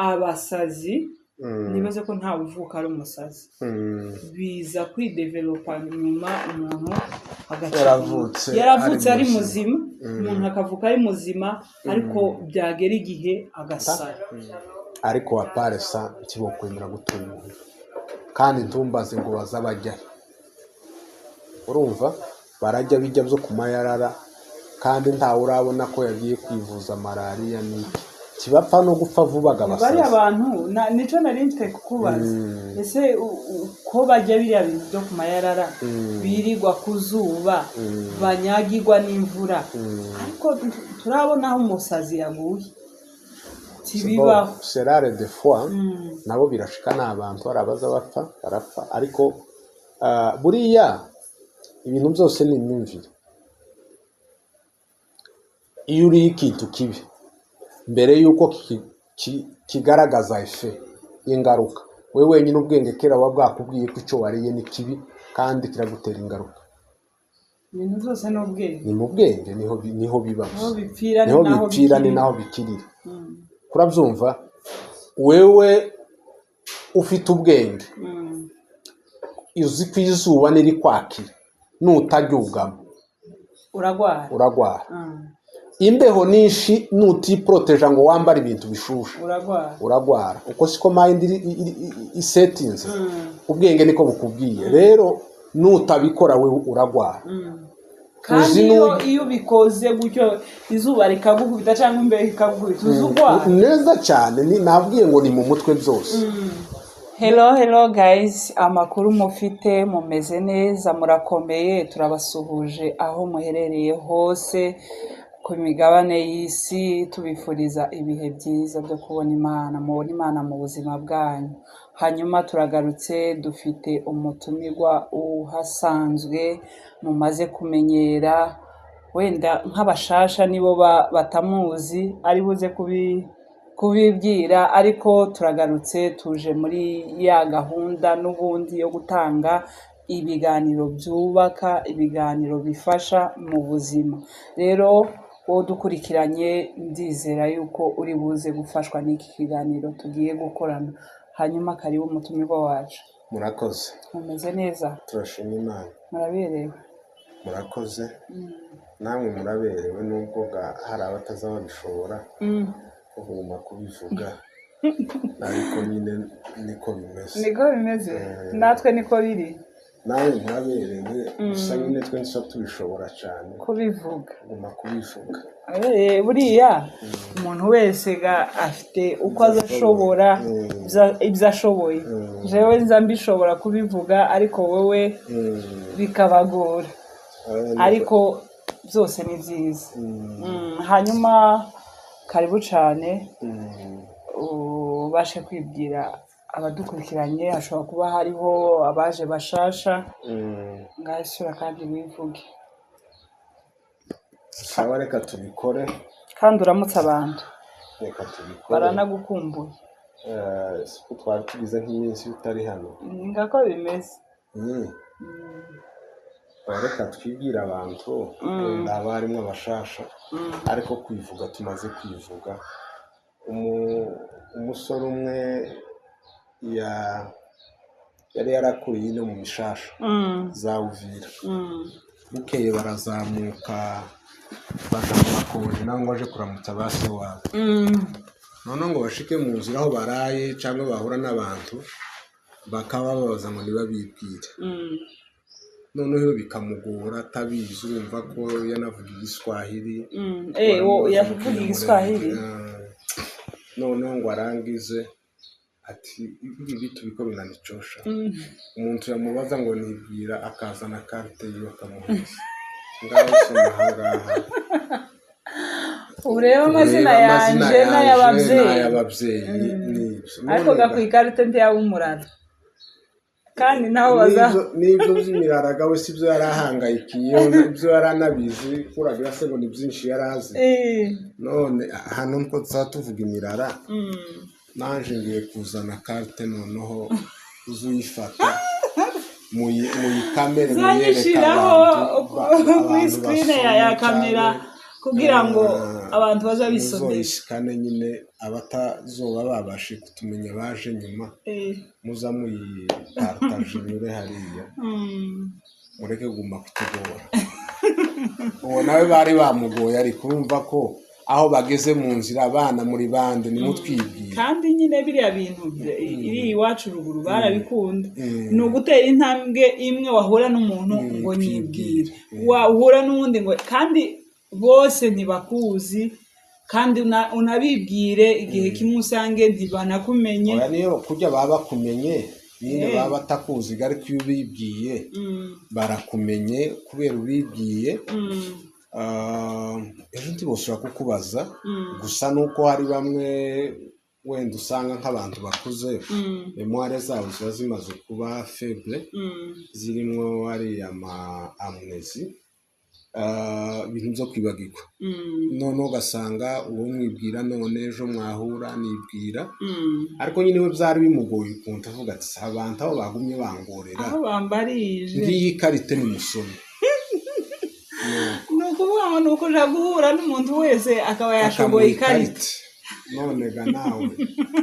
abasazi nibaze ko nta buvuka ari umusazi biza kwidevelopa nyuma umuntu yaravutse ari muzima umuntu akavuka ari muzima ariko byagera igihe agasara ariko waparesa kibo kwemera gutura umuntu kandi ntumbaze ngo bazabajya urumva barajya bijya byo kumayarara kandi ntawe urabona ko yagiye kwivuza malaria n'iki kibapfa no gupfa vuba gabasaza bari abantu nico narinte kukubaza ese ko bajya biriya bintu byo kumayarara birirwa kuzuba banyagirwa n'imvura ariko turabona aho umusazi yaguye tibibaho serare de fois nabo birashika n'abantu arabaza bapfa barapfa ariko buriya ibintu byose ni imyumvire iyo uri ikintu kibi mbere yuko kigaragaza efe y'ingaruka wewe wenyine ubwenge kera wabwakubwiye ko icyo wariye ni kibi kandi kiragutera ingaruka ibintu byose ni ubwenge ni mu bwenge niho biba niho bipfira ni naho bikirira kurabyumva wewe ufite ubwenge uzi ko izuba niri kwakira nutaryugama uragwara imbeho nishi nutiproteja ngo wambara ibintu bishusha uragwara uko siko mind isetinze ubwenge niko bukubwiye rero nutabikora we uragwara kandi iyo bikoze gutyo izuba rikagukubita cyangwa imbeho ikagukubita uzugwara neza cyane nabwiye ngo ni mu mutwe byose Hello guys, amakuru mufite mumeze neza murakomeye turabasuhuje aho muherereye hose ku migabane y'isi tubifuriza ibihe byiza byo kubona Imana mu buzima bwanyu. Hanyuma turagarutse dufite umutumirwa uhasanzwe mumaze kumenyera wenda nk'abashasha nibo batamuzi ari buze kubibwira ariko turagarutse tuje muri ya gahunda n'ubundi yo gutanga ibiganiro byubaka ibiganiro bifasha mu buzima. Rero wowe dukurikiranye ndizera yuko uri buze gufashwa n'iki kiganiro tugiye gukorana. Hanyuma karibu umutumirwa wacu. Murakoze. Mumeze neza? Turashima Imana. Muraberewe. Murakoze. Namwe muraberewe nubwo hari abatazaba bishobora kuguma kubivuga ariko nyine niko bimeze natwe niko biri nawe muraberewe gusa nyine twe nso tubishobora cyane kubivuga kuguma kubivuga buriya umuntu wese afite uko azashobora ibyo ashoboye jewe nza mbishobora kubivuga ariko wowe bikabagora ariko byose ni byiza hanyuma karibu cyane ubashe kwibwira abadukurikiranye hashobora kuba hariho abaje bashasha ngasura kandi wivuge sawa reka tubikore kandi uramutse abantu reka tubikore baranagukumbuye siko twari tugize nk'iminsi utari hano ngako bimeze reka twibwira abantu ndaba harimo abashasha ariko kwivuga tumaze kwivuga umusore umwe yari yarakuriye no mu mishasha za Uvira bukeye barazamuka bagama koje naho ngo aje kuramutsa base wabo none ngo bashike mu nzira aho baraye cyangwa bahura n'abantu bakaba babaza ngo nibabibwire noneho bikamugora atabizi urumva ko yanavuga igiswahili yavuga igiswahili noneho ngo arangize ati ibi tubiko binanichosha umuntu yamubaza ngo nibwira akazana carte yiwe akamuheza ngaho somahangaha ureba amazina yanje n'ayababyeyi ariko gakwikarite ntiyabumurara kandi naho nibyo by'imiraraga we sibyo yarahangayikiye ibyo yaranabizi kuragira se ngo ni byinshi yarazi none hano nko tuvuga imirara nanje ngiye kuzana carte noneho uzuyifata mu kamera muyereka abantu kuri screen ya kamera kugira ngo abantu baza bisondeka muzoyishikane nyine abatazoba babashe kutumenya baje nyuma muza muyipartaje nyure hariya mureke guma kutugora uwo nawe bari bamugoye ariko urumva ko aho bageze mu nzira abana muri bande nimutwibwira kandi nyine biriya bintu iri iwacu ruguru barabikunda ni ugutera intambwe imwe wahura n'umuntu ngo nyibwire wahura n'undi ngo kandi bose ntibakuzi kandi unabibwire igihe kimwe usange ntibanakumenye niyo kujya baba bakumenye nyine baba batakuzi ariko iyo ubibwiye barakumenye kubera ubibwiye ejo ntibashobora kukubaza gusa nuko hari bamwe wenda usanga nk'abantu bakuze memoire zabo ziba zimaze kuba faible zirimo hariya ama amnesi ibintu byo kwibagirwa none ugasanga uwo mwibwira none ejo mwahura nibwira ariko nyine we byari bimugoye ukuntu avuga ati abantu aho bagumye bangorera aho bambarije ngiyi karite n'umusoni nukuvuga ngo nuko uja guhura n'umuntu wese akaba yashoboye ikarite none ga nawe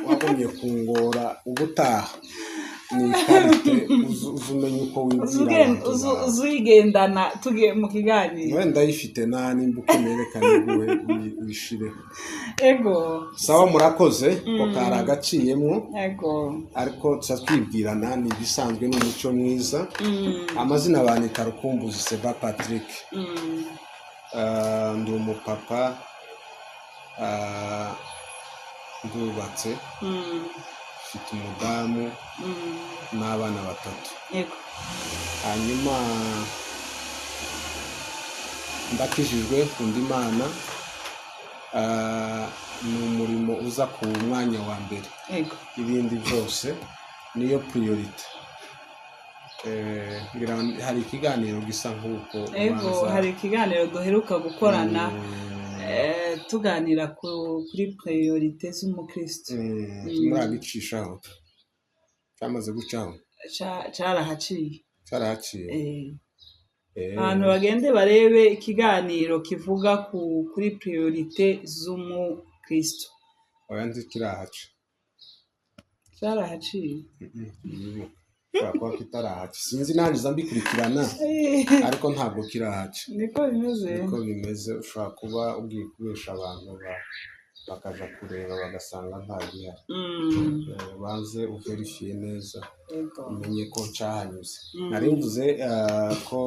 wagumye kungora ubutaha ni ikarite uzumenye uko wibwira uzigendana tugiye mu kiganiro wenda yifite nimba ukenerekana iguhe wishireho ego sawa murakoze ko kari agaciyemo ego ariko tuza twibwirana ni ibisanzwe n'umuco mwiza amazina banita Rukumbuzi Seba Patrick ndi umupapa ndubatse mfite umudamu n'abana batatu hanyuma ndakijijwe kunda Imana ni umurimo uza ku mwanya wa mbere ibindi byose niyo priority hari ikiganiro gisa nk'uko hari ikiganiro duheruka gukorana tuganira kuri priorite z'umukristo muragicishaho cyamaze gucaho cyarahaciye abantu bagende barebe ikiganiro kivuga kuri priorite z'umukristo oya nzi kirahaca cyarahaciye kwa kitarahaca sinzi nanjye mbikurikirana ariko ntabwo kirahaca niko bimeze ushobora kuba ugiye kubesha abantu bakaja kureba bagasanga nta gihari banze uverifiye neza umenye ko ncahanyuze nari mvuze ko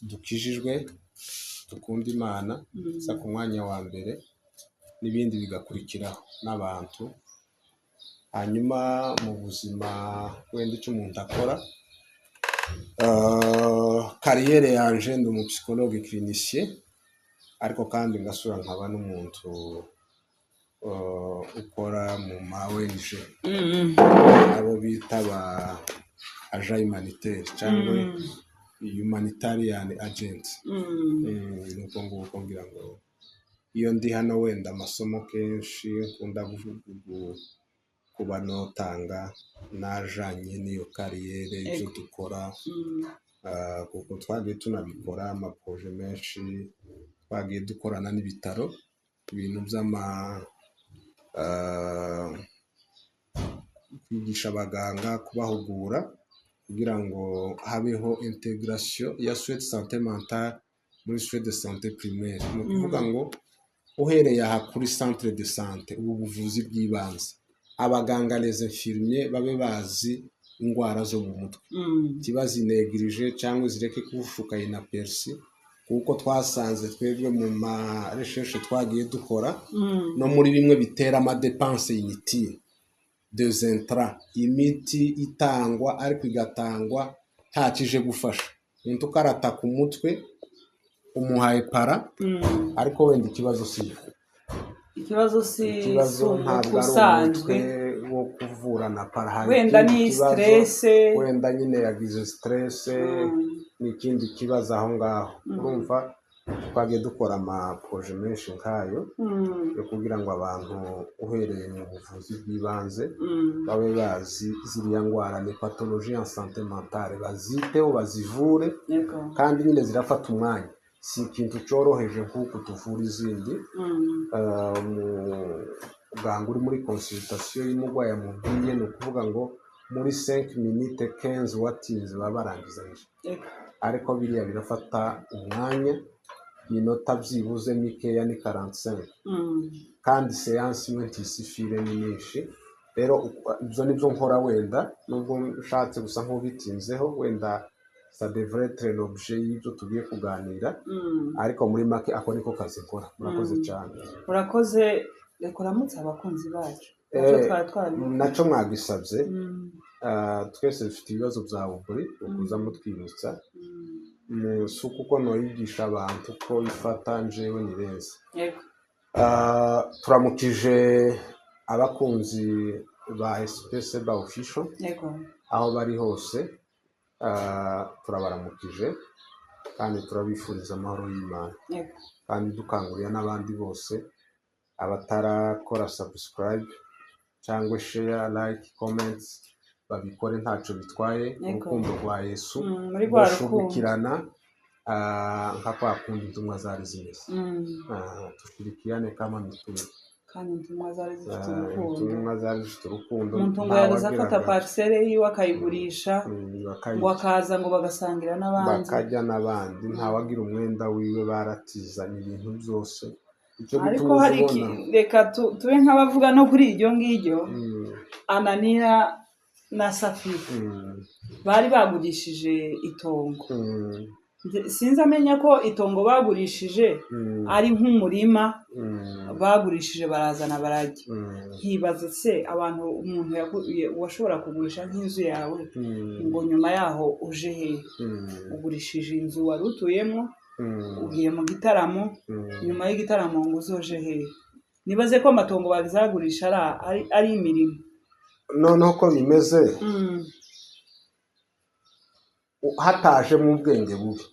dukijijwe dukunda Imana za ku mwanya wa mbere n'ibindi bigakurikiraho n'abantu hanyuma mu buzima wenda icyo umuntu akora kariyere yanje ndi umupsikologe clinicien ariko kandi ngasura nkaba n'umuntu ukora mu ma ONG abo bita ba agent humanitaire cyangwa humanitarian agent nuko nguko ngira ngo iyo ndi hano wenda amasomo kenshi nkunda kuba notanga najanye n'iyo kariyere ibyo dukora kuko twagiye tunabikora amaproje menshi twagiye dukorana n'ibitaro ibintu by'ama kwigisha abaganga kubahugura kugira ngo habeho integration ya soins de santé mentale muri soins de santé primaire ni ukuvuga ngo uhereye aha kuri centre de santé ubu buvuzi bw'ibanze abaganga les infirmiers babe bazi indwara zo mu mutwe kibazinegirije cyangwa zireke kushuka inapersi kuko twasanze twebwe mu ma recherche twagiye dukora no muri bimwe bitera ama dépenses inutiles des intrants imiti itangwa ariko igatangwa ntakije gufasha umuntu ukarata ku mutwe umuhaye para ariko wenda ikibazo ntabwo ari umutwe wo kuvurana para wenda ni stress wenda nyine yagize stress n'ikindi kibazo aho ngaho urumva twagiye dukora amaproje menshi nkayo yo kugira ngo abantu uhereye mu buvuzi bw'ibanze babe bazi ziriya ndwara ni pathologie en santé mentale baziteho bazivure kandi nyine zirafata umwanya si ikintu cyoroheje nk'uko tuvura izindi. Muganga uri muri consultation y'umurwayi amubwiye ni ukuvuga ngo muri 5 minutes 15 watinze baba barangizanyije, ariko biriya birafata umwanya, minota byibuze mikeya ni 45, kandi seanse imwe ntisifire ni nyinshi. Rero ibyo nibyo nkora, wenda nubwo nshatse gusa nk'ubitinzeho, wenda ça devrait être l'objet y'ibyo tugiye kuganira, ariko muri make ako niko kazi nkora. Murakoze cyane. Urakoze. Reka uramutse abakunzi bacu nacyo mwagisabye. Twese dufite ibibazo bya buri ukuza mutwibutsa, si uko noyigisha abantu ko ifata njewe ni beza. Turamukije abakunzi ba SPS ba official aho bari hose, turabaramukije kandi turabifuriza amahoro y'Imana, kandi dukangurira n'abandi bose abatarakora subscribe cyangwa share, like, comments babikore, ntacyo bitwaye. Urukundo rwa Yesu rushubikirana nka kwa kundi intumwa zari zimeze. Tushirikiane kama mitume, kandi intumwa zari zifite urukundo. Umuntu ngo yaza afata parcelle yiwe akayigurisha, ngo akaza ngo bagasangira n'abandi, bakajya n'abandi, ntawagira umwenda wiwe, baratizanye ibintu byose. Ariko hari reka tube nk'abavuga no kuri iryo ngiryo. Ananiya na Safira bari bagurishije itongo. Sinzi amenya ko itongo bagurishije ari nk'umurima bagurishije, barazana barajya. Nkibaza se abantu, umuntu washobora kugurisha nk'inzu yawe ngo nyuma yaho uje he? Ugurishije inzu wari utuyemo, ugiye mu gitaramo, nyuma y'igitaramo ngo uzoje he? Nibaze ko amatongo bazagurisha ari imirimo. Noneho ko bimeze, hataje mu bwenge bubi.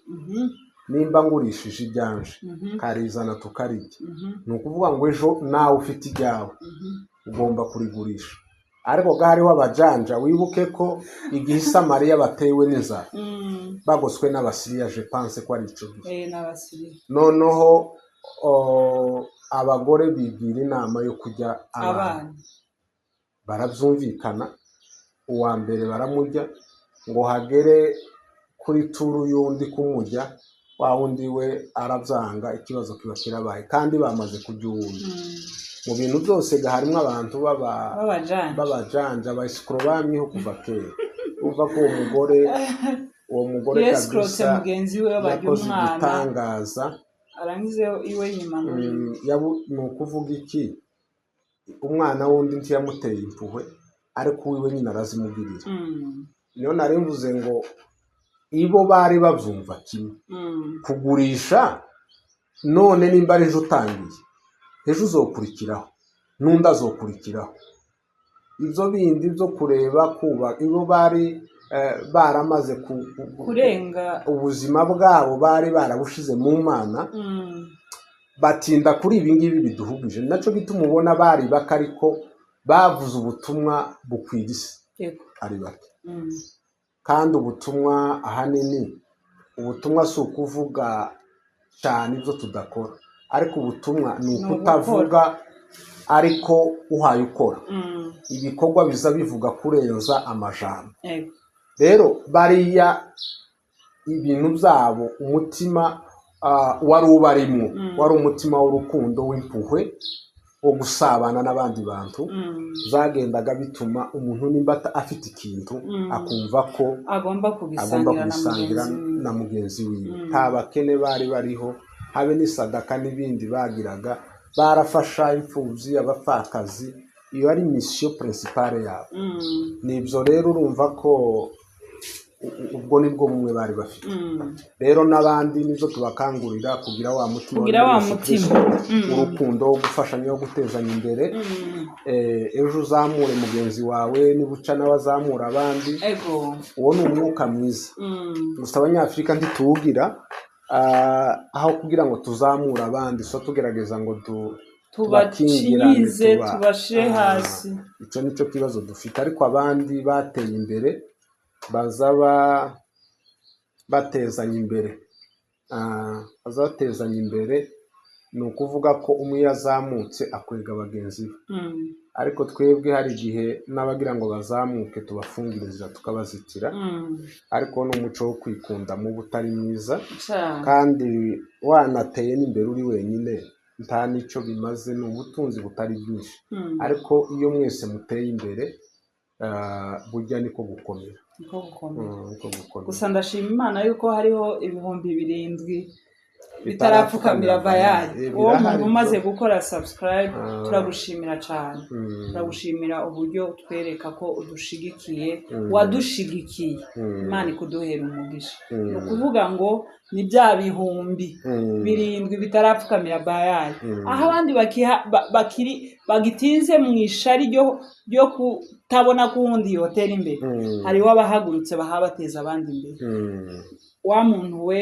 Nimba ngurishije ibyanje karizana tukarijya, ni ukuvuga ngo ejo nawe ufite ibyawe ugomba kurigurisha. Ariko hariho abajanja, wibuke ko igihe Samariya batewe n'inzara bagoswe n'Abasiriya, je pense ko ari icyo gihe. Noneho abagore bigira inama yo kujya abana, barabyumvikana. Uwa mbere baramujya, ngo hagere kuri turu y'undi kumujya, wa wundi we arabyanga, ikibazo kiba kirabaye, kandi bamaze kujya uwundi. Mu bintu byose harimo abantu b'abajanja bayisikoro bamyeho kuva kera. Uva ko uwo mugore kabisa mugenzi we yakoze igitangaza, arangize iwe yimanura. Ni ukuvuga iki? Umwana wundi ntiyamuteye impuhwe, ariko uwiwe nyine arazimugirira. Niyo nari mvuze ngo ibo bari babyumva kimwe. Kugurisha none nimba ari ejo utangiye, ejo uzokurikiraho, n'undi azokurikiraho. Ibyo bindi byo kureba kuba, ibo bari baramaze kurenga ubuzima bwabo, bari barabushize mu Mana, batinda kuri ibi ngibi biduhugije. Nacyo gituma ubona bari bake, ariko bavuze ubutumwa bukwira isi ari bake. Kandi ubutumwa ahanini, ubutumwa si ukuvuga cyane ibyo tudakora, ariko ubutumwa ni ukutavuga ariko uhaye ukora. Ibikorwa biza bivuga kurenza amajambo. Rero bariya ibintu byabo, umutima wari ubarimo, wari umutima w'urukundo, w'impuhwe, wo gusabana n'abandi bantu. Zagendaga bituma umuntu nimba afite ikintu akumva ko agomba kugisangira na mugenzi wiwe. Nta bakene bari bariho, habe n'isadaka n'ibindi bagiraga. Barafasha imfubyi, abapfakazi. Iyo ari mission principale yabo. Nibyo rero urumva ko ubwo nibwo bumwe bari bafite. Rero n'abandi nizo tubakangurira kugira wa mutima urukundo wo gufashanya, wo gutezanya imbere. Ejo uzamure mugenzi wawe, nibuca nawe azamura abandi. Uwo ni umwuka mwiza. Gusa Abanyafurika ntituwugira, aho kugira ngo tuzamure abandi, so tugerageza ngo tubakingize, tubashire hasi. Icyo nicyo kibazo dufite. Ariko abandi bateye imbere baza batezanya imbere. azatezanya imbere ni ukuvuga ko umwe yazamutse akwega bagenzi be ariko twebwe hari igihe n'abagira ngo bazamuke tubafungira inzira tukabazitira ariko n'umuco wo kwikunda muba utari mwiza kandi wanateye n'imbere uri wenyine nta n'icyo bimaze ni ubutunzi butari bwinshi ariko iyo mwese muteye imbere burya niko gukomera gusa ndashima Imana yuko hariho ibihumbi 7 bitarapfukamira Bayali uwo muntu umaze gukora subscribe turagushimira cyane turagushimira uburyo twereka ko udushigikiye wadushigikiye Imana ikuduhera umugisha no kuvuga ngo ni bya bihumbi 7 bitarapfukamira Bayali aho abandi bagitinze mu ishari ryo kutabona ko undi yotera imbere hariho abahagurutse bahabateza abandi imbere wa muntu we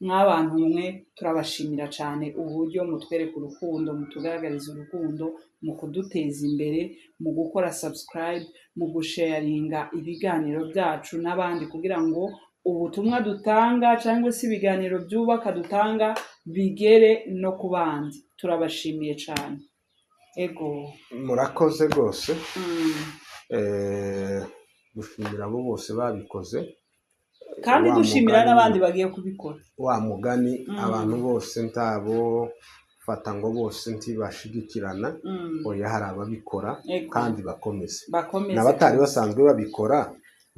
mw'abantu mwe turabashimira cyane uburyo mutwereka urukundo mutugaragariza urukundo mu kuduteza imbere mu gukora subscribe mu gusharinga ibiganiro byacu n'abandi kugira ngo ubutumwa dutanga cyangwa se ibiganiro byubaka dutanga bigere no ku bandi turabashimiye cyane ego murakoze rwose gushimira abo bose babikoze kandi dushimira n'abandi bagiye kubikora wa mugani abantu bose ntabo fata ngo bose ntibashigikirana oya hari ababikora kandi bakomeze n'abatari basanzwe babikora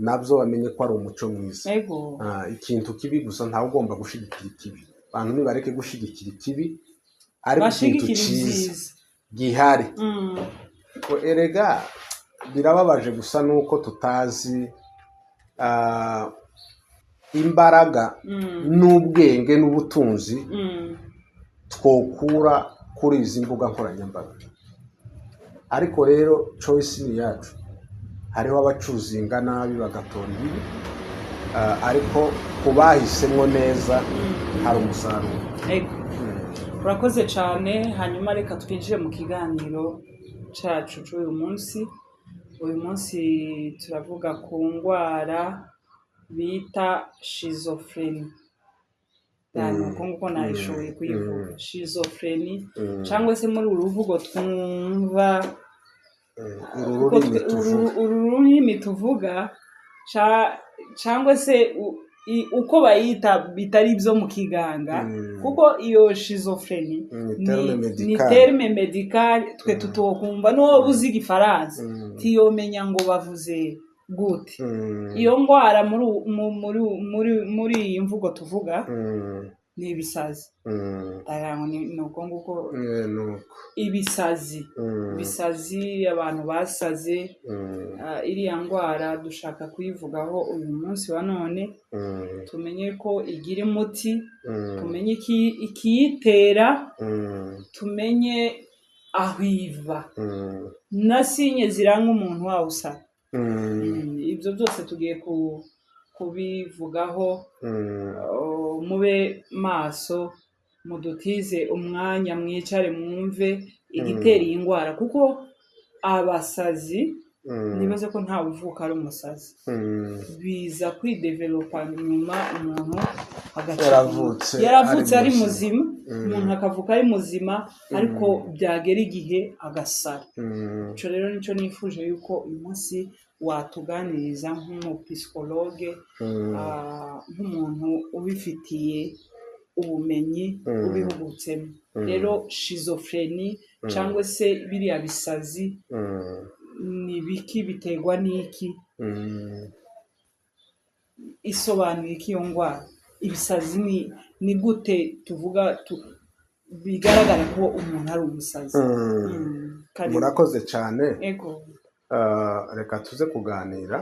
nabyo bamenye ko ari umuco mwiza ikintu kibi gusa ntawe ugomba gushigikira ikibi abantu nibareke gushigikira ikibi ariko ikintu cyiza gihari erega birababaje gusa nuko tutazi imbaraga n'ubwenge n'ubutunzi twokura kuri izi mbuga nkoranyambaga ariko rero choice ni yacu hariho abacuzinga nabi bagatora ibibi ariko kubahisemo neza hari umusaruro urakoze cyane hanyuma reka twinjire mu kiganiro cyacu cy'uyu munsi turavuga ku ndwara bita schizophrenie nuko nayishoboye kuyivuga schizophrenie cyangwa se muri uruvugo twumva ururimi tuvuga cyangwa se uko bayita bitari byo mu kiganga kuko iyo schizophrenie ni terme medical twe tutokumva no buzi igifaransa tiyomenya ngo bavuze gute iyo ndwara muri iyi mvugo tuvuga ni ibisazi ni uko nguko ibisazi abantu basaze iriya ndwara dushaka kuyivugaho uyu munsi wa none tumenye ko igira umuti tumenye ikiyitera tumenye aho iva na sinye ziranga umuntu wawusara ibyo byose tugiye kubivugaho mube maso mudutize umwanya mwicare mwumve igitera iyi ndwara kuko abasazi nibaze ko nta uvuka ari umusazi biza kwidevelopa nyuma umuntu yaravutse ari muzima umuntu akavuka ari muzima ariko byagera igihe agasara icyo rero nicyo nifuje yuko uyu munsi watuganiriza nk'umupsikologe nk'umuntu ubifitiye ubumenyi ubihugutsemo rero schizophrenie cyangwa se biriya bisazi ni biki biterwa n'iki isobanuye ko iyo ndwara ibisazi ni gute tuvuga bigaragara ko umuntu ari umusazi murakoze cyane reka tuze kuganira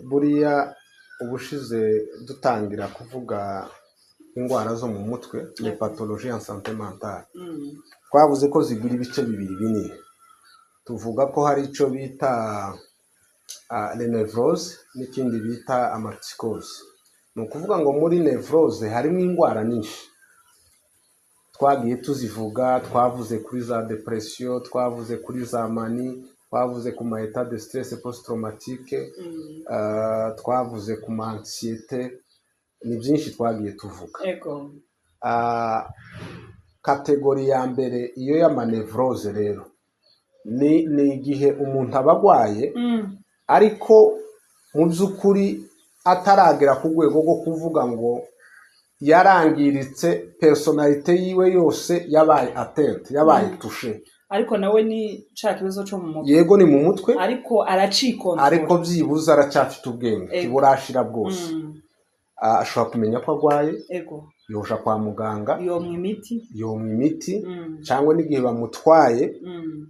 buriya ubushize dutangira kuvuga indwara zo mu mutwe ni pathologie en santé mentale twavuze ko zigira ibice bibiri binini tuvuga ko hari icyo bita les nevrose n'ikindi bita amapsychose ni ukuvuga ngo muri nevrose harimo indwara nyinshi twagiye tuzivuga twavuze kuri za depression twavuze kuri za mani twavuze ku ma état de stress post traumatique twavuze ku ma anxiété ni byinshi twagiye tuvuga. ego Kategori ya mbere iyo y'amanevrose rero ni igihe umuntu aba arwaye ariko mu by'ukuri ataragera ku rwego rwo kuvuga ngo yarangiritse personalite yiwe yose yabaye atente yabaye tushe, ariko nawe ni ca kibazo cyo mu mutwe. Yego ni mu mutwe ariko aracikontrola, ariko byibuze aracyafite ubwenge kiburashira bwose. Ashobora kumenya ko arwaye, ego yoja kwa muganga, yomwa imiti cyangwa n'igihe bamutwaye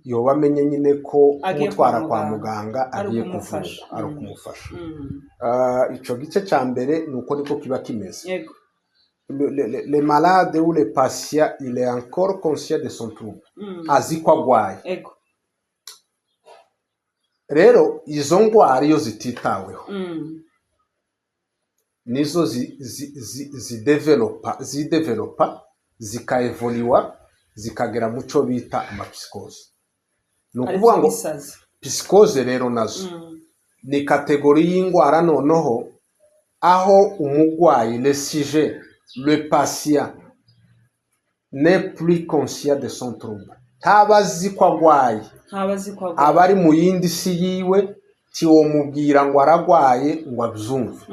yoba amenye nyine ko kumutwara kwa muganga agiye kuvura ari ukumufasha. Ico gice cya mbere ni uko niko kiba kimeze. Le malade ou le patient il est encore conscient de son trouble, azi ko arwaye. Rero izo ndwara iyo zititaweho nizo zidevelopa zikaevoliwa zikagera mu cyo bita amapsikose. Ni ukuvuga ngo psikose rero nazo ni kategori y'indwara noneho aho umurwayi le sujet le patient n'est plus conscient de son trouble, ntabazi ko arwaye, aba ari mu yindi si yiwe, tiwomubwira ngo aragwaye ngo abyumve,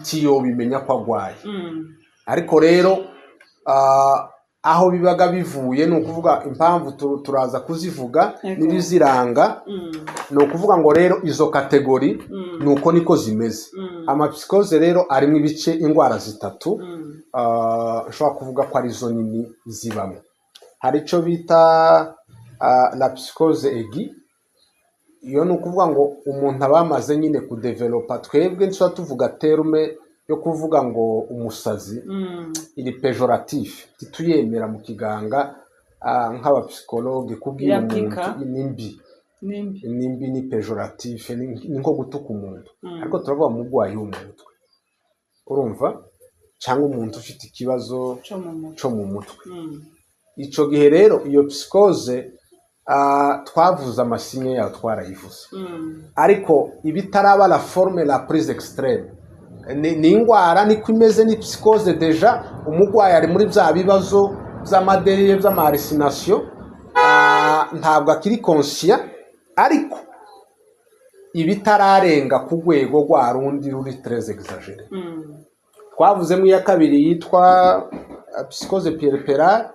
tiyobimenya ko arwaye. Ariko rero aho bibaga bivuye ni ukuvuga impamvu turaza kuzivuga n'ibiziranga. Ni ukuvuga ngo rero izo kategori ni uko niko zimeze. Amapsikose rero arimo ibice indwara zitatu, nshobora kuvuga ko arizo nini zibamo. Hari icyo bita la psychose aiguë, iyo ni ukuvuga ngo umuntu aba amaze nyine kudevelopa, twebwe nshya tuvuga terme yo kuvuga ngo umusazi iri pejoratif, tituyemera mu kiganga nk'abapsikologe kubwira umuntu nimbi ni pejoratif, ni nko gutuka umuntu. Ariko turavuga mu murwayi wo mu mutwe, urumva, cyangwa umuntu ufite ikibazo cyo mu mutwe. Ico gihe rero iyo psikose twavuze amasinye yawe twarayivuze, ariko ibitaraba la forme la prise extreme ni indwara niko imeze. Ni psikose deja umurwayi ari muri bya bibazo by'amadeye by'amahallucination, ntabwo akiri conscient, ariko ibitararenga ku rwego rwa rundi ruri très exagéré. Twavuze mu ya kabiri yitwa psikose puerpérale,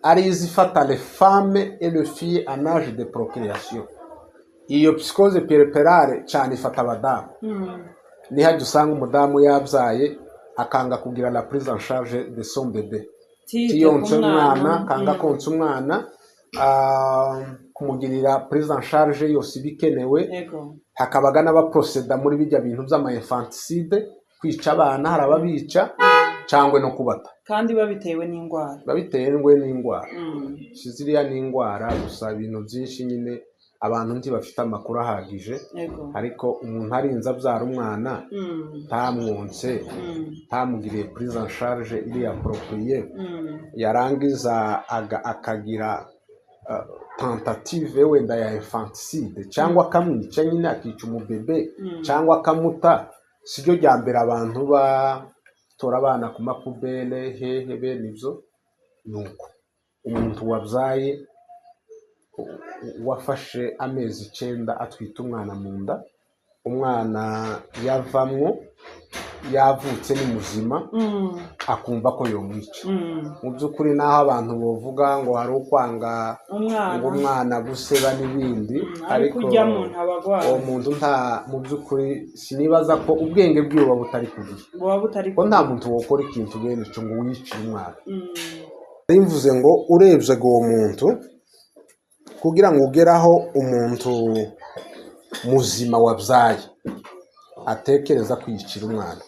ari izifata les femmes et les filles en âge de procréation. Iyo psikose puerpérale cyane ifata abadamu. Niho dusanga umudamu yabyaye akanga kugira la prise en charge de son bébé, tiyonsa umwana, kanga konsa umwana, kumugirira prise en charge yose bikenewe. Hakabaga n'abaproceda muri bijya bintu by'ama infanticide, kwica abana, harababica cyangwa no kubata, kandi babitewe n'indwara. Ziriya ni indwara gusa, ibintu byinshi nyine abantu ntibafite amakuru ahagije. Ariko umuntu arinze abyara umwana ntamwonse, ntamugiriye prise en charge iri appropriée, yarangiza akagira tentative wenda ya infanticide, cyangwa akamwica nyine akica umubebe, cyangwa akamuta, siryo rya mbere abantu batora abana ku mapubele hehe bene ibyo. Nuko umuntu wabyaye wafashe amezi 9 atwita umwana mu nda, umwana yavamwo yavutse ni muzima, akumva ko yomwica. Mu by'ukuri naho abantu bavuga ngo hari ukwanga ngo umwana guseba n'ibindi, ariko uwo muntu nta, mu by'ukuri sinibaza ko ubwenge bwiwe buba butari kugihe, ko nta muntu wokora ikintu bene cyo ngo wicire umwana. Nimvuze ngo urebye uwo muntu kugira ngo ugeraho umuntu muzima wabyaye atekereza kwiyicira umwana,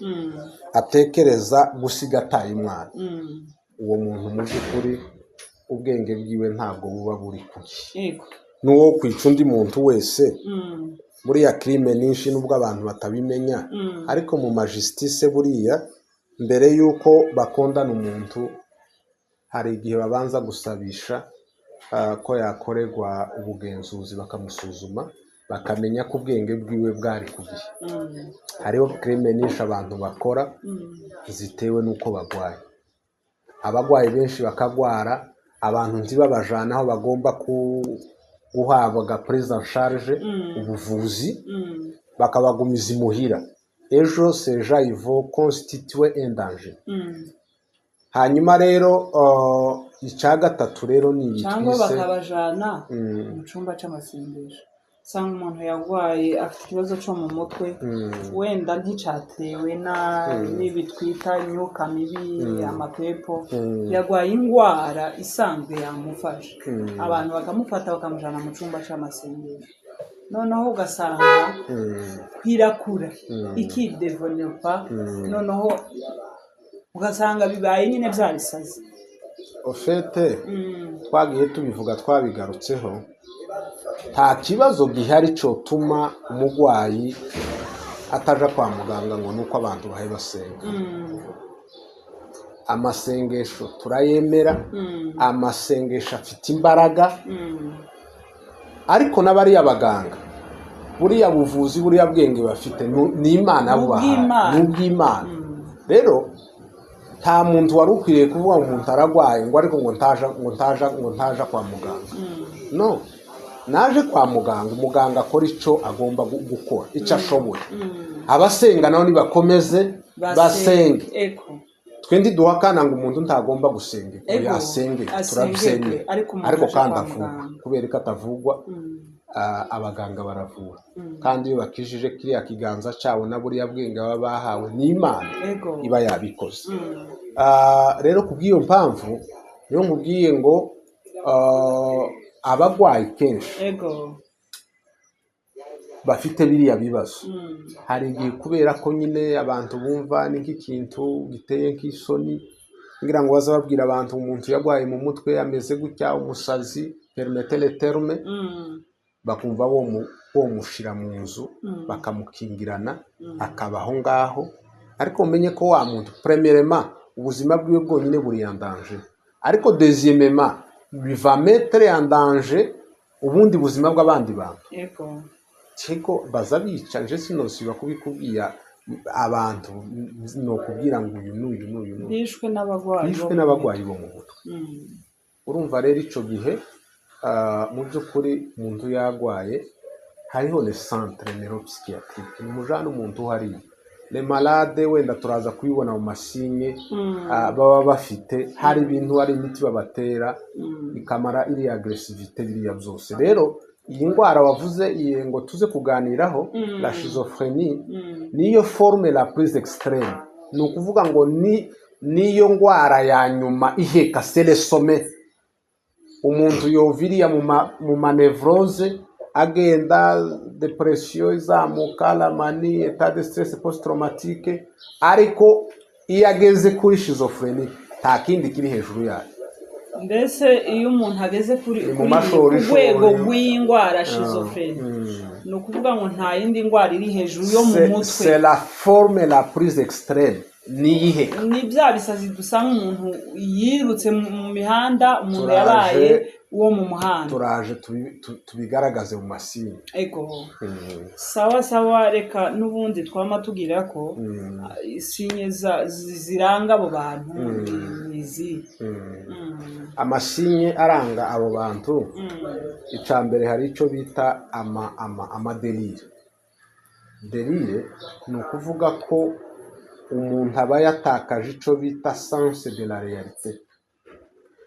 atekereza gusiga ataye umwana, uwo muntu mu by'ukuri ubwenge bwiwe ntabwo buba buri kugihe. N'uwo kwica undi muntu wese buriya crime nyinshi nubwo abantu batabimenya, ariko mu majustice buriya mbere yuko bakondana umuntu hari igihe babanza gusabisha ko yakorerwa ubugenzuzi bakamusuzuma, bakamenya ko ubwenge bwiwe bwari ku gihe. Hariho crime nyinshi abantu bakora zitewe n'uko bagwaye. Abagwayi benshi bakagwara, abantu ntibabajana aho bagomba guhabwa prise en charge, ubuvuzi, bakabagumiza imuhira. Ejo seja ivo constituer un danger. Hanyuma rero icya gatatu rero ni ibitwise cyangwa bakabajana mu cyumba cy'amasengesho. Usanga umuntu yarwaye afite ikibazo cyo mu mutwe, wenda nticatewe n'ibi twita imyuka mibi, amapepo, yarwaye indwara isanzwe yamufasha, abantu bakamufata bakamujana mu cyumba cy'amasengesho, noneho ugasanga kwirakura ikidevelopa, noneho ugasanga bibaye nyine byarisaze. Ofete twagiye tubivuga twabigarutseho, nta kibazo gihari cyotuma umurwayi ataja kwa muganga ngo nuko abantu bahe basenga. Amasengesho turayemera, amasengesho afite imbaraga, ariko n'abariya abaganga buriya buvuzi buriya bwenge bafite ni Imana bubahaye, n'ubw'Imana. Rero nta muntu wari ukwiriye kuvuga ngo umuntu aragwaye ngo ariko ngo ntaja kwa muganga. No, naje kwa muganga, umuganga akora icyo agomba gukora, icyo ashoboye. Abasenga nabo nibakomeze basenge. Twendi duhakana ngo umuntu ntagomba gusenga, asenge, turabisenge, ariko kandi avuga, kubera ko atavugwa. Abaganga baravura, kandi iyo bakijije kiriya kiganza cyabo na buriya bwenge baba bahawe n'Imana iba yabikoze. Rero kubw'iyo mpamvu niyo nkubwiye ngo abagwayi kenshi bafite biriya bibazo. Hari igihe kubera ko nyine abantu bumva ni nk'ikintu giteye nk'isoni, ngira ngo bazababwira abantu umuntu yagwaye mu mutwe ameze gutya, umusazi, permettez le terme, bakumva bo mushira mu nzu bakamukingirana akabaho ngaho. Ariko umenye ko wa muntu premièrement ubuzima bwiwe bwonyine buri en danger, ariko deuxièmement biva mettre en danger ubundi buzima bw'abandi bantu. Ciko baza bica, nje sinosiba kubikubwira abantu, no kubwira ngo uyu n'uyu bishwe n'abagwayi bo mu mutwe. Urumva rero ico gihe mu by'ukuri umuntu yagwaye, hariho le centre neuropsychiatrique, ni mujana umuntu hariya. Le malade wenda turaza kubibona mu masinye baba bafite, hari ibintu, hari imiti babatera ikamara iri aggressivité biriya byose. Rero iyi ndwara wavuze ngo tuze kuganiraho, la schizophrenie, niyo forme la plus extrême. Ni ukuvuga ngo niyo ndwara ya nyuma iheka, c'est le sommet. Umuntu yoviriya mu manevrose, agenda depression izamuka, la manie, état de stress post-traumatique, ariko iyo ageze kuri schizophrenie nta kindi kiri hejuru yayo. Mbese iyo umuntu ageze kuri rwego rw'indwara schizophrenie, ni ukuvuga ngo nta yindi ndwara iri hejuru yo mu mutwe. C'est la forme la plus extrême. Niyihe ni bya bisazi dusanga umuntu yirutse mu mihanda, umuntu yabaye uwo mu muhanda. Turaje tubigaragaze mu masini. Sawa, reka n'ubundi twama tugira ko isinye ziranga abo bantu nizi. Amasinye aranga abo bantu, icambere hari ico bita amadelire. Delire ni ukuvuga ko umuntu aba yatakaje icyo bita sens de la réalité.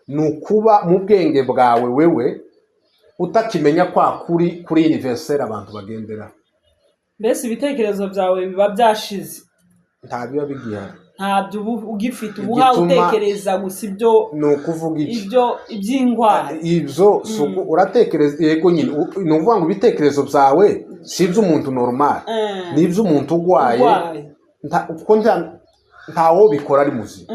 Ni ukuba mu bwenge bwawe wewe utakimenya kwa kuri universel abantu bagendera. Mbese ibitekerezo byawe biba byashize, nta biba bigihari, ntabyo ugifite, ubuha utekereza gusa ibyo. Ni ukuvuga ibyo iby'indwara ibyo uratekereza. Yego nyine ni ukuvuga ngo ibitekerezo byawe si iby'umuntu normal, ni iby'umuntu urwaye. Kuko ntawo bikora ari muzima.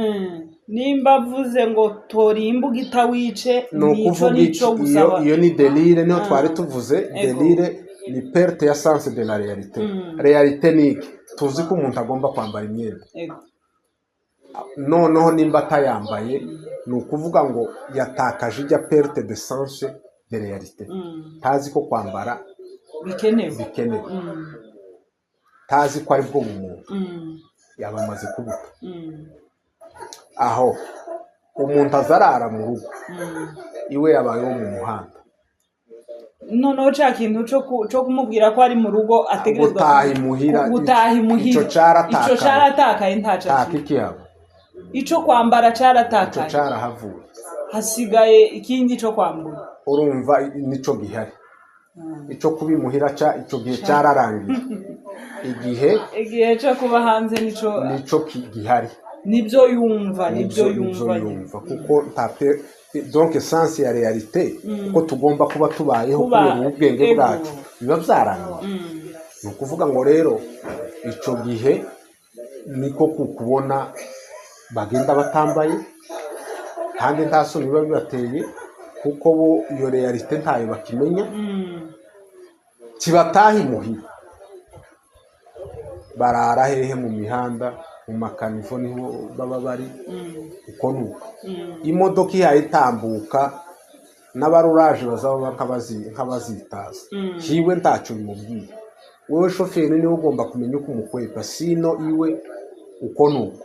Nimba avuze ngo tora imbuga itawice, nico gusaba. Iyo ni delire, niyo twari tuvuze. Delire ni perte ya sens de la réalité. Réalité ni tuzi ko umuntu agomba kwambara imyenda, noneho nimba atayambaye ni ukuvuga ngo yatakaje ijya perte de sens de réalité. Tazi ko kwambara bikenewe tazi ko ari bwo bumuntu yaba amaze kubuta aho umuntu azarara mu rugo iwe yabayeho mu muhanda noneho cya kintu cyo kumubwira ko ari mu rugo ategerezwa gutaha imuhira icyo cyaratakaye icyo kwambara cyaratakaye cyarahavuye hasigaye ikindi cyo kwambura urumva nicyo gihari icyo kubimuhira icyo gihe cyararangiye igihe cyo kuba hanze nicyo gihari nibyo yumva kuko donc essence ya realite kuko tugomba kuba tubayeho kubera ubwenge bwacu biba byarangiye ni ukuvuga ngo rero icyo gihe niko kubona bagenda batambaye kandi nta soni biba bibateye kuko bo iyo realite ntayo bakimenya kibataha imuhira barara hehe mu mihanda mu makanivo niho baba bari uko nuko imodoka ihaye itambuka n'abaruraje bazaba nk'abazitaza hiwe ntacyo bimubwiye wowe shoferi niwe ugomba kumenya uko umukwepa sino iwe uko nuko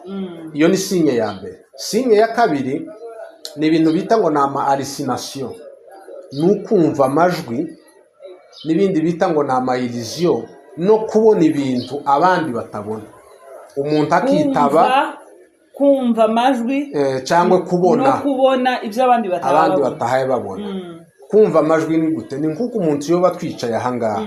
iyo ni sinye ya mbere sinye ya kabiri ni ibintu bita ngo ni ama-hallucination ni ukumva amajwi n'ibindi bita ngo ni ama-illusion no kubona ibintu abandi batabona umuntu akitaba kumva amajwi cyangwa kubona ibyo abandi batahaye babona kumva amajwi ni gute ni nk'uko umuntu iyo batwicaye ahangaha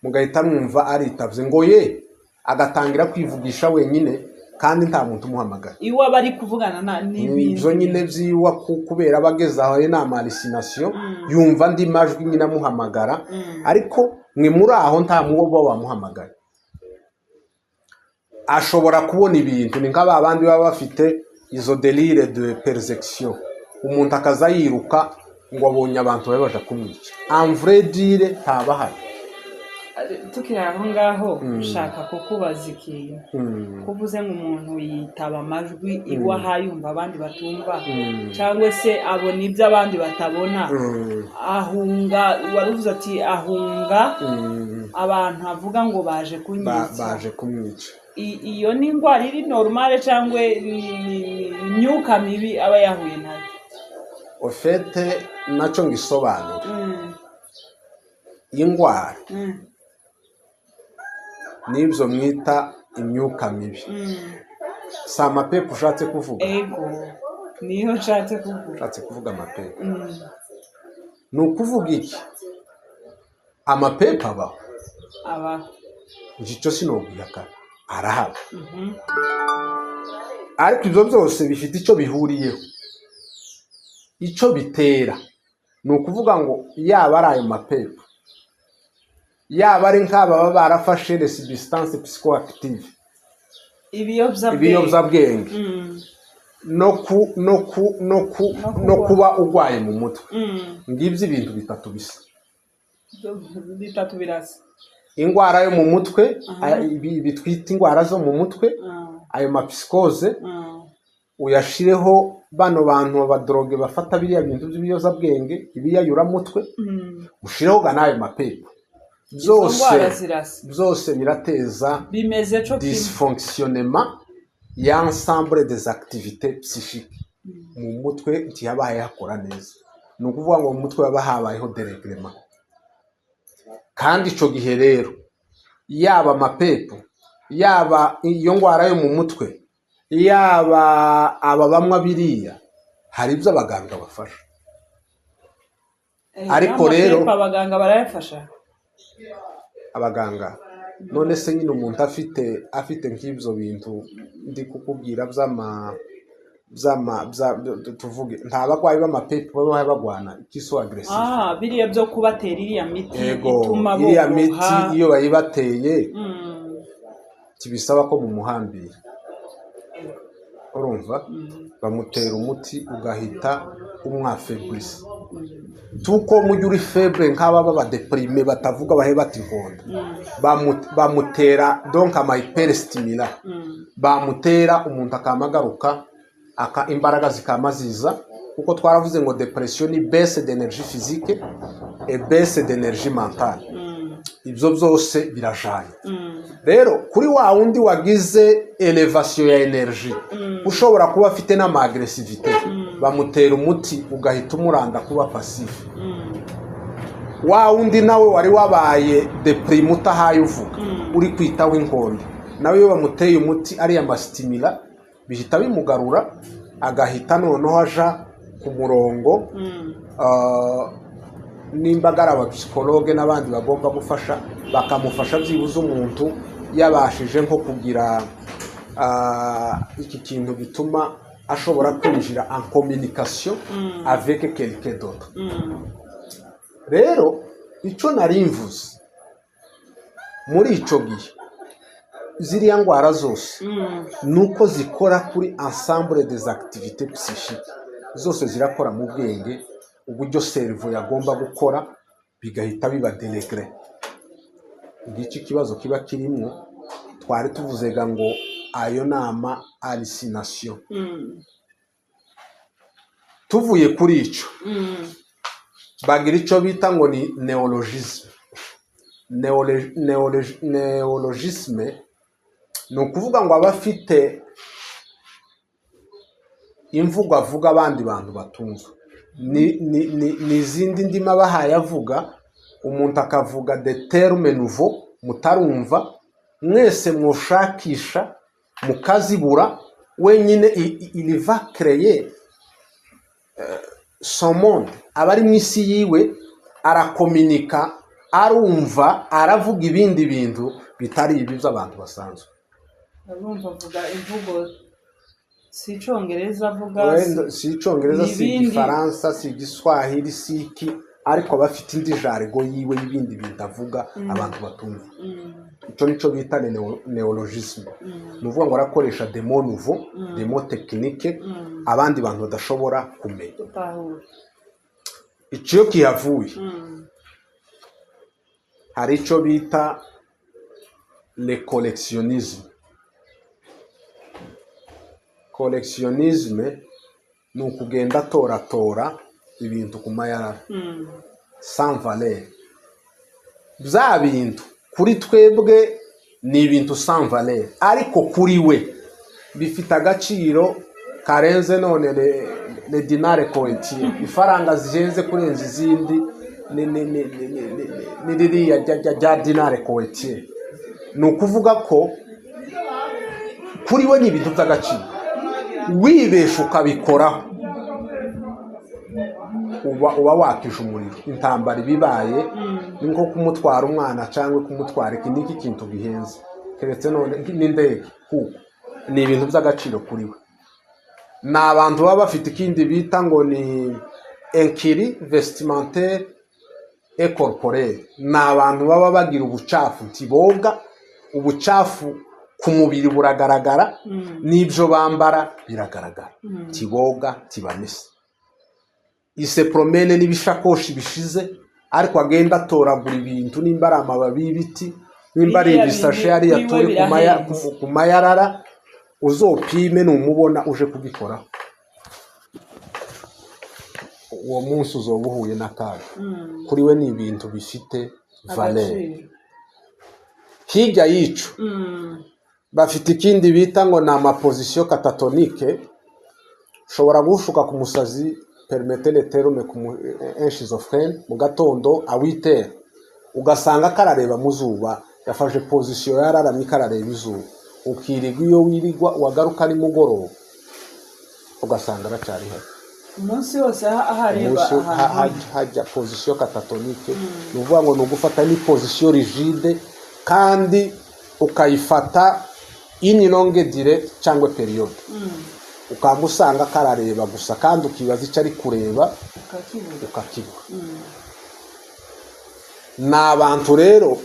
mugahita mwumva aritabye ngo ye agatangira kwivugisha wenyine kandi nta muntu umuhamagara iwe aba ari kuvugana n'ibintu ibyo nyine byiwa kubera abageze aho ni ama-hallucination yumva andi majwi nyine amuhamagara ariko mwe muri aho nta mubo wamuhamagara ashobora kubona ibintu ni nk'aba bandi baba bafite izo delire de perception umuntu akaza yiruka ngo abonye abantu baje kumwica en vrai dire ntabahari tukiri aho ngaho ushaka kukubaza ikintu kuvuze ngo umuntu yitaba amajwi iwe ahayumva abandi batumva cyangwa se abona ibyo abandi batabona ahunga waruvuze ati ahunga abantu avuga ngo baje kumwica iyo ni indwara iri normale cyangwa imyuka mibi aba yahuye nayo ofete nacyo ngisobanura indwara n'ibyo mwita imyuka mibi si amapepo ushatse kuvuga ego niyo nshatse kuvuga amapepo ni ukuvuga iki amapepo abaho icyo sinubwira arahaba ariko ibyo byose bifite icyo bihuriyeho icyo bitera ni ukuvuga ngo yaba ari ayo mapepo yaba ari nk'aba baba barafashe substance psychoactive ibiyobyabwenge no kuba urwaye mu mutwe ngibyo ibintu bitatu birasa indwara yo mu mutwe bitwita indwara zo mu mutwe ayo mapsikoze uyashireho bano bantu abadroge bafata biriya bintu by'ibiyobyabwenge ibiyayuramutwe ushireho n'ayo mapepo byose birateza dysfonctionnement y'ensemble des activités psychiques mu mutwe ntiyabaye hakora neza ni ukuvuga ngo mu mutwe haba habayeho dérèglement kandi icyo gihe rero yaba amapepo yaba iyo ndwara yo mu mutwe yaba bamwe biriya hari ibyo abaganga bafasha ariko rero abaganga barayafasha abaganga none se nyine umuntu afite nk'ibyo bintu ndi kukubwira tuvuge nta barwayi b'amapepo baba bagwana ikiso agressive biriya byo kubatera iriya miti ituma boha iriya miti iyo bayibateye kibisaba ko mu muhambira urumva bamutera umuti ugahita umwafeblise tuko mujye uri feble nk'aba babadeprime batavuga bahe bati nkonda bamutera donc amahyperstimula bamutera umuntu akamagaruka imbaraga zikamaziza kuko twaravuze ngo depression ni baisse d'énergie physique et baisse d'énergie mentale ibyo byose birajanye rero kuri wa wundi wagize elevation ya energy ushobora kuba afite n'amaagresivite bamutera umuti ugahita umuranda kuba pasive wa wundi nawe wari wabaye deprime utahaye uvuga uri kwitaho inkondo nawe iyo bamuteye umuti ariya masitimira bihita bimugarura agahita noneho aja ku murongo nimba ari abapsikologe n'abandi bagomba gufasha bakamufasha byibuze umuntu yabashije nko kugira iki kintu bituma ashobora kwinjira en communication avec quelqu'un d'autre rero icyo nari mvuze muri icyo gihe ziriya ndwara zose nuko zikora kuri ensemble des activités psychiques zose zirakora mu bwenge uburyo cerveau yagomba gukora bigahita biba delegre ngiki kibazo kiba kirimo twari tuvuzega ngo ayo nama hallucination tuvuye kuri ico bagira ico bita ngo ni neologisme neologisme ni ukuvuga ngo abafite imvugo avuga abandi bantu batumva ni izindi ndimi abahaye avuga umuntu akavuga de terme nouveau mutarumva mwese mwoshakisha mukazibura wenyine il va créer son monde abari mu isi yiwe arakominika arumva aravuga ibindi bintu bitari ibi by'abantu basanzwe arumva avuga imvugo si icongereza avuga si icongereza si igifaransa si igiswahili si iki ariko abafite indi jargo yiwe y'ibindi bintu avuga abantu batumva icyo nico bita neologisme nuvuga ngo arakoresha des mots nouveaux des mots techniques abandi bantu badashobora kumenya icyo kihavuye hari icyo bita le collectionnisme ni ukugenda toratora ibintu ku mayarara sans valeur bya bintu kuri twebwe ni ibintu sans valeur ariko kuri we bifite agaciro karenze none le dinare coetier ifaranga zihenze kurenza izindi ni ririya rya dinare coetier ni ukuvuga ko kuri we ni ibintu by'agaciro wibesha ukabikoraho uba wakije umuriro intambara ibibaye ni nko kumutwara umwana cyangwa kumutwara iki kintu gihenze keretse none n'indege kuko ni ibintu by'agaciro kuri we ni abantu baba bafite ikindi bita ngo ni inquiri vestimentaire et corporel ni abantu baba bagira ubucafu ntiboga ubucafu ku mubiri buragaragara n'ibyo bambara biragaragara tiboga tibamese ise promene n'ibishakoshi bishize ariko agenda atoragura ibintu nimba ari amababi y'ibiti nimba ari ibisashe yari yatuye ku mayarara uzopime numubona uje kubikoraho uwo munsi uzoba uhuye n'akaga kuri we ni ibintu bifite valeur hirya y'ico bafite ikindi bita ngo ni amaposition catatonique ushobora gushuka ku musazi permettre le terme un schizophrène mu gatondo a 8h ugasanga karareba mu zuba yafashe position yararamye karareba izuba ukirigwa iyo wirigwa wagaruka ari mugoroba ugasanga aracyari hafi umunsi wose ahareba hajya position catatonique nuvuga ngo nugufata ni position rigide kandi ukayifata ini longue direct cyangwa periode ukamusanga karareba gusa kandi ukibaza icyo ari kureba ukakibura ni abantu rero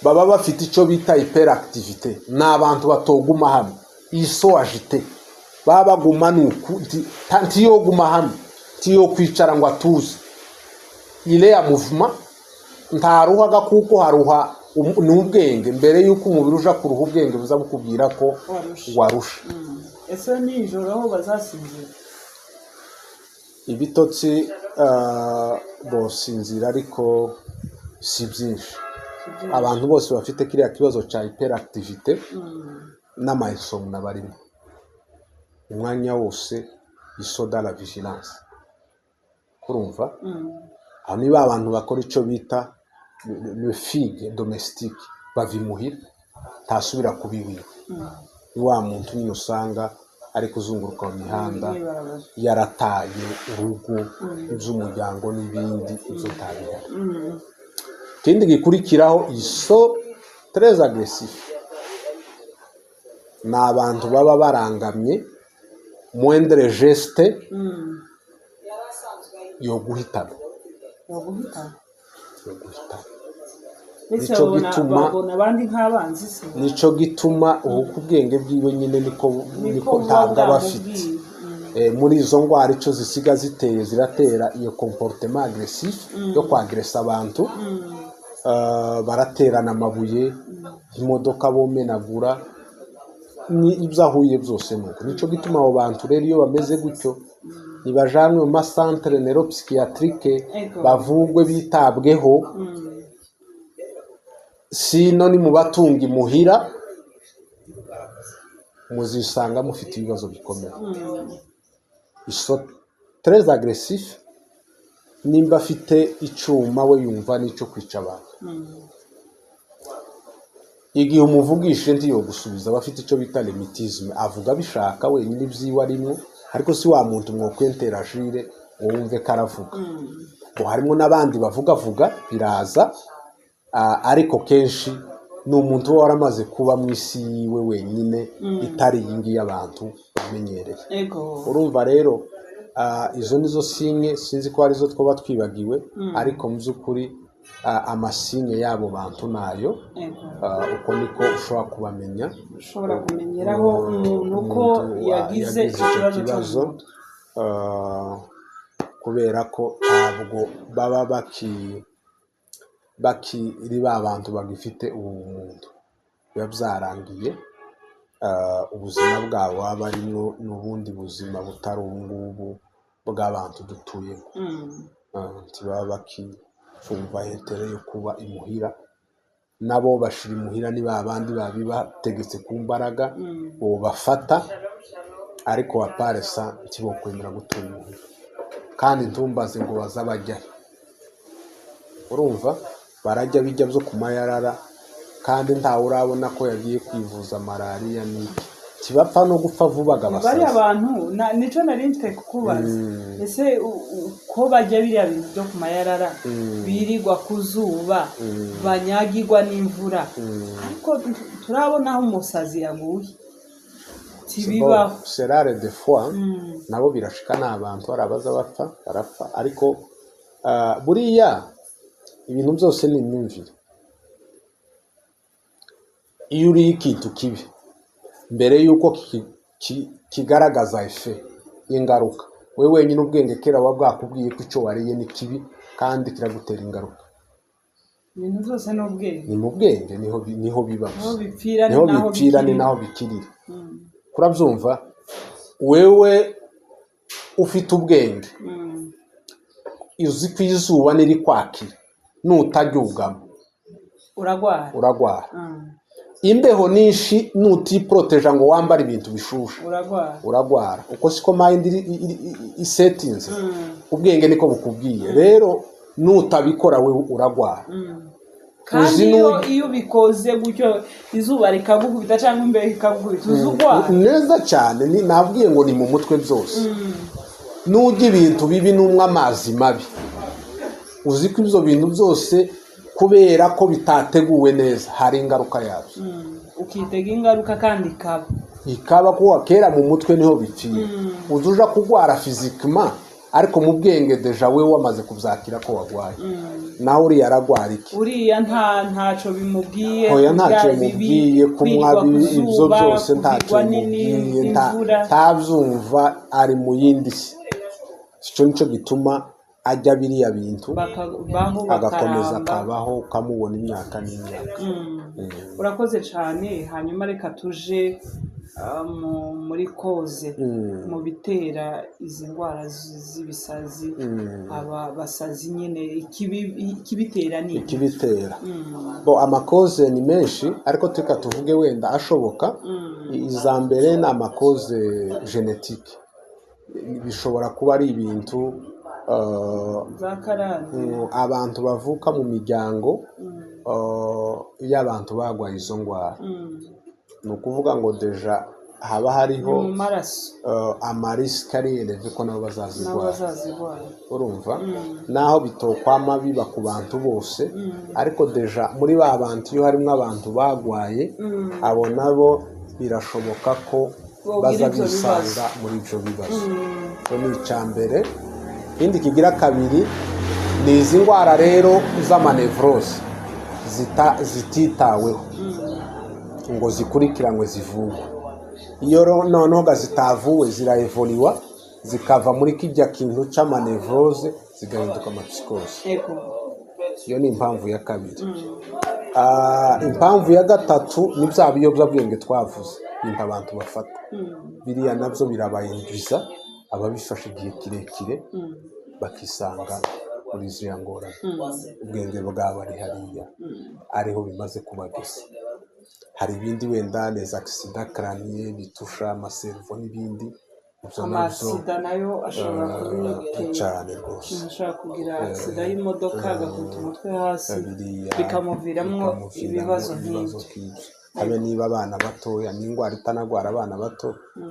baba bafite icyo bita hyperactivité ni abantu batoguma hamwe iso agite baba baguma nuku ntiyo guma hamwe ntiyo kwicara ngo atuze ile ya mouvement ntaruhaga kuko haruha n'ubwenge mbere yuko umubiri uja kuruha ubwenge buza bukubwira ko warusha ese nijoro aho bazasinzira ibitotsi bosinzira ariko si byinshi abantu bose bafite kiriya kibazo cya hyperactivité n'amayisomna barimo umwanya wose isoda la vigilance kurumva aho niba abantu bakora icyo bita le figue domestique bavimuhira ntasubira kubiwira ni wa muntu nyine usanga ari kuzunguruka mu mihanda yarataye urugo z'umuryango n'ibindi ibyo utabihari ikindi gikurikiraho iso très agressif ni abantu baba barangamye moindre geste yo guhitana nico gituma abandi nk'abanzi se nico gituma ubwenge bwiwe nyine niko ntabwo abafite muri izo ngwara icyo zisiga ziteye ziratera iyo comportement agressif yo kwagresa abantu baraterana amabuye imodoka bomenagura ibyo ahuye byose nuko nico gituma abo bantu rero iyo bameze gutyo nibajanwe mu masantere neuropsychiatrique bavugwe bitabweho sino ni mu batunga imuhira muzisanga mufite ibibazo bikomeye iso très agressif nimba afite icuma we yumva n'icyo kwica abantu igihe umuvugishe ndiyo gusubiza abafite icyo bita limitisme avuga bishaka wenyine ibyiwe arimo ariko si wa muntu mwokwenteragire wumve karavuga harimo n'abandi bavuga biraza ariko kenshi ni umuntu uba waramaze kuba mu isi yiwe wenyine itari iyi ngiyi abantu bamenyereye urumva rero izo nizo sinye sinzi ko arizo twaba twibagiwe ariko mu by'ukuri amasinye y'abo bantu nayo uko niko ushobora kubamenya ushobora kumenyeraho umuntu uko yagize ikibazo kubera ko ntabwo baba bakiri ba bantu bagifite ubumuntu biba byarangiye ubuzima bwabo waba arimo n'ubundi buzima butari ubu ngubu bw'abantu dutuyemo ntibaba bakicumva hetere yo kuba imuhira nabo bashira imuhira niba abandi babibategetse ku mbaraga uwo bafata ariko waparesa ntibokwemera gutura imuhira kandi ntumbaze ngo baza bajyahe urumva barajya bijya byo ku mayarara kandi ntawe urabona ko yagiye kwivuza malariya n'iki kibapfa no gupfa vuba gabasaza bari abantu nico nari nte kukubaza ese ko bajya biriya bintu byo ku mayarara birirwa kuzuba banyagirwa n'imvura ariko turabona aho umusazi yaguye tibibaho serare de fois nabo birashika n'abantu barabaza barapfa ariko buriya ibintu byose ni imyumvire iyo uri ikintu kibi mbere yuko kigaragaza efe y'ingaruka we wenyine ubwenge kera wa bwakubwiye ko icyo wariye ni kibi kandi kiragutera ingaruka ibintu byose ni ubwenge ni mu bwenge niho biba niho bipfira ni naho bikirira kurabyumva wewe ufite ubwenge uzi ko izuba niri kwakira nutaryugama uragwara imbeho nishi nutiproteja ngo wambare ibintu bishusha uragwara uko siko mind isetinze ubwenge niko bukubwiye rero nutabikora we uragwara kandi iyo bikoze gutyo izuba rikagukubita cyangwa imbeho ikagukubita uzugwara neza cyane nabwiye ngo ni mu mutwe byose nujya ibintu bibi n'umwe amazi mabi uzi ko ibyo bintu byose kubera ko bitateguwe neza hari ingaruka yabyo ukitega ingaruka kandi ikaba ko kera mu mutwe niho bipfiye uzuja kugwara fizikima ariko mu bwenge deja we wamaze kubyakira ko wagwaye naho uriya aragwara iki uriya ntaco bimubwiye oya ntacyo bimubwiye kumwa ibyo byose ntacyo bimubwiye ntabyumva ari mu yindi si icyo nicyo gituma ajya biriya bintu agakomeza akabaho ukamubona imyaka n'imyaka urakoze cyane hanyuma reka tuje muri koze mu bitera izi ndwara z'ibisazi abasazi nyine ikibitera ni ikibitera bo amakoze ni menshi ariko tuka tuvuge wenda ashoboka iza mbere ni amakoze genetike bishobora kuba ari ibintu abantu bavuka mu miryango y'abantu bagwaye izo ndwara ni ukuvuga ngo deja haba hariho amarisike ari eleve ko nabo bazazirwara urumva naho bitokwama biba ku bantu bose ariko deja muri ba bantu iyo harimo abantu bagwaye abo nabo birashoboka ko baza bisanga muri ibyo bibazo ni icya mbere. Ikindi kigira kabiri ni izi ndwara rero z'amanevrose zititaweho ngo zikurikiranwe zivugwe. Iyo noneho zitavuwe ziraevoliwa zikava muri kijya kintu cy'amanevrose zigahinduka amapsikose. Iyo ni impamvu ya kabiri. Impamvu ya gatatu ni bya biyobyabwenge twavuze bintu abantu bafata biriya nabyo birabayinjiza ababifashe igihe kirekire bakisanga muri izo ngorane ubwenge bwabo ari hariya ariho bimaze kubageza. Hari ibindi wenda les accidents crâniens bitusha amaservo n'ibindi amasida nayo ashobora kubitera cyane rwose. ashobora kugira accident y'imodoka agakubita umutwe hasi bikamuviramo ibibazo nk'ibyo. Habe niba abana batoya n'indwara itanagwara abana bato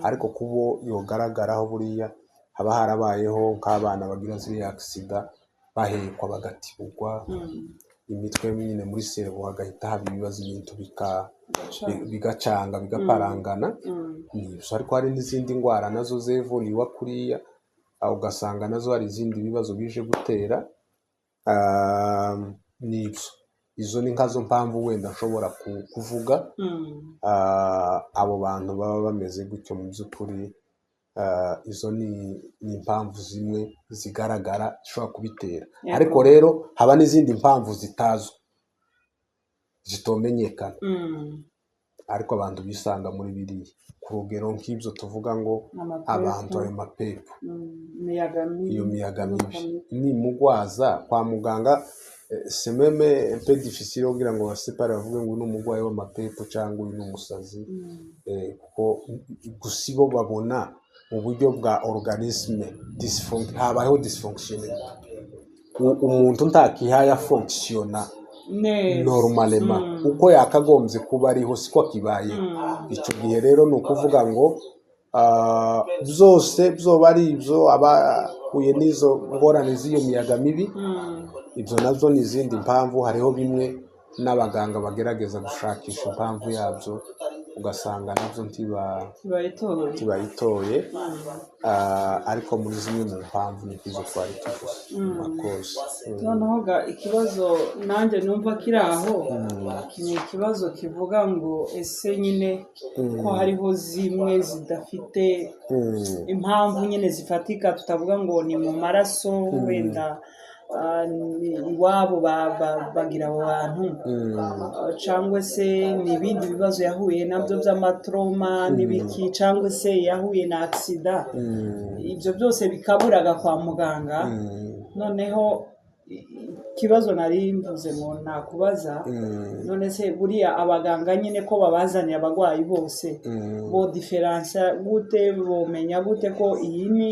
ariko kubo yogaragaraho buriya haba harabayeho nk'abana bagira ziriya accident bahekwa bagatibugwa imitwe nyine muri servo hagahita haba ibibazo ibintu bigacanga bigaparangana n'ibyo. Ariko hari n'izindi ndwara nazo zevoliwa kuriya ugasanga nazo hari izindi bibazo bije gutera n'ibyo. Izo ni nkazo mpamvu wenda nshobora kuvuga abo bantu baba bameze gutyo mu by'ukuri. Izo ni impamvu zimwe zigaragara zishobora kubitera ariko rero haba n'izindi mpamvu zitazwi zitomenyekana ariko abantu bisanga muri biriya ku rugero nk'ibyo tuvuga ngo abantu ayo mapepo iyo miyaga mibi nimugwaza kwa muganga sememe mpe difficile kugira ngo basepare bavuge ngo n'umugwayi w'amapepo cyangwa uyu n'umusazi kuko gusibo babona mu buryo bwa organisme habayeho dysfonction umuntu ntakihaya functiona normalement uko yakagombye kuba ariho siko kibaye. Icyo gihe rero ni ukuvuga ngo byose byoba ari ibyo abahuye n'izo ngorane z'iyo miyaga mibi ibyo nabyo ni izindi mpamvu. Hariho bimwe n'abaganga bagerageza gushakisha impamvu yabyo ugasanga nabyo ntibayitoye ariko muri zimwe mu mpamvu ni izo twari tuvuze makoze. Noneho ikibazo nanjye numva kiri aho ni ikibazo kivuga ngo ese nyine ko hariho zimwe zidafite impamvu nyine zifatika tutavuga ngo ni mu maraso wenda iwabo bagira abo bantu cyangwa se n'ibindi bibazo yahuye nabyo by'amatroma n'ibiki cyangwa se yahuye na accident ibyo byose bikaburaga kwa muganga. Noneho ikibazo nari mvuze ngo nakubaza none se buriya abaganga nyine ko babazaniye abarwayi bose bo diferansa gute bomenya gute ko iyi ni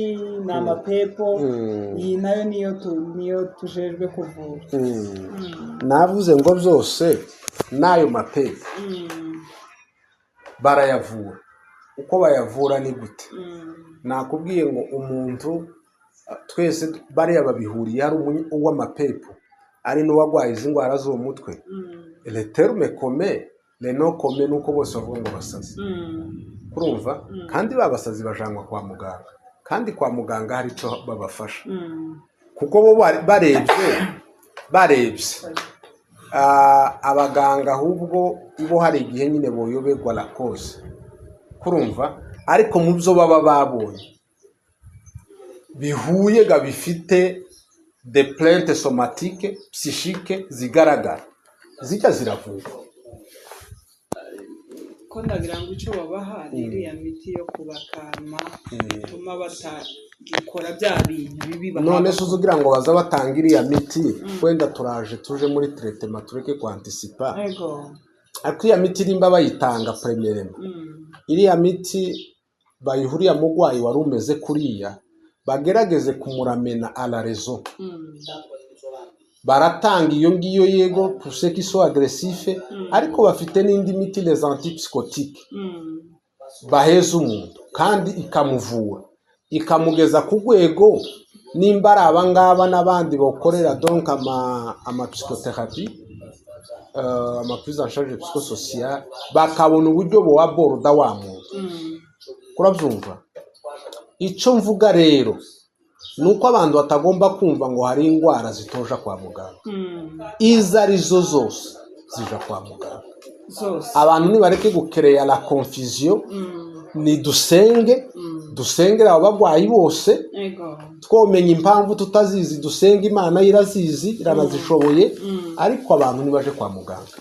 amapepo iyi nayo niyo tujejwe kuvura? Navuze ngo byose n'ayo mapepo barayavura. Uko bayavura ni gute? Nakubwiye ngo umuntu twese bariya babihuriye hari uw'amapepo ari n'uwagwaye izi ndwara zo mu mutwe le terme commun le non commun nuko bose bavuga ngo basazi kurumva kandi babasazi bajanwa kwa muganga kandi kwa muganga hari icyo babafasha kuko bo barebye abaganga ahubwo ibo hari igihe nyine boyoberwa la cause kurumva ariko mu byo baba babonye bihuye ga bifite de plainte somatique psychique zigaragara zijya ziravurwa ko ndagira ngo icyo babaha ni iriya miti yo kubakama bituma batagikora bya bintu bibi none se uzugira ngo baza batanga iriya miti wenda tuje muri tretema tureke kwantisipa ariko iriya miti nimba bayitanga premierema iriya miti bayihuriya mugwayi wari umeze kuriya bagerageze kumuramena à la raison baratanga iyo ngiyo yego pour ceux qui sont agressifs ariko bafite n'indi miti les antipsychotiques baheza umuntu kandi ikamuvura ikamugeza ku rwego nimba ari abangaba n'abandi bakorera donc ama psychothérapie ama prise en charge psychosocial bakabona uburyo bo aborda wa muntu kurabyumva icyo mvuga rero nuko abantu batagomba kumva ngo hari indwara zitoja kwa muganga izo arizo zose zija kwa muganga abantu nibareke gukereya la confusion ni dusengera abo bagwayi bose twomenya impamvu tutazizi dusenga Imana irazizi iranazishoboye ariko abantu nibaje kwa muganga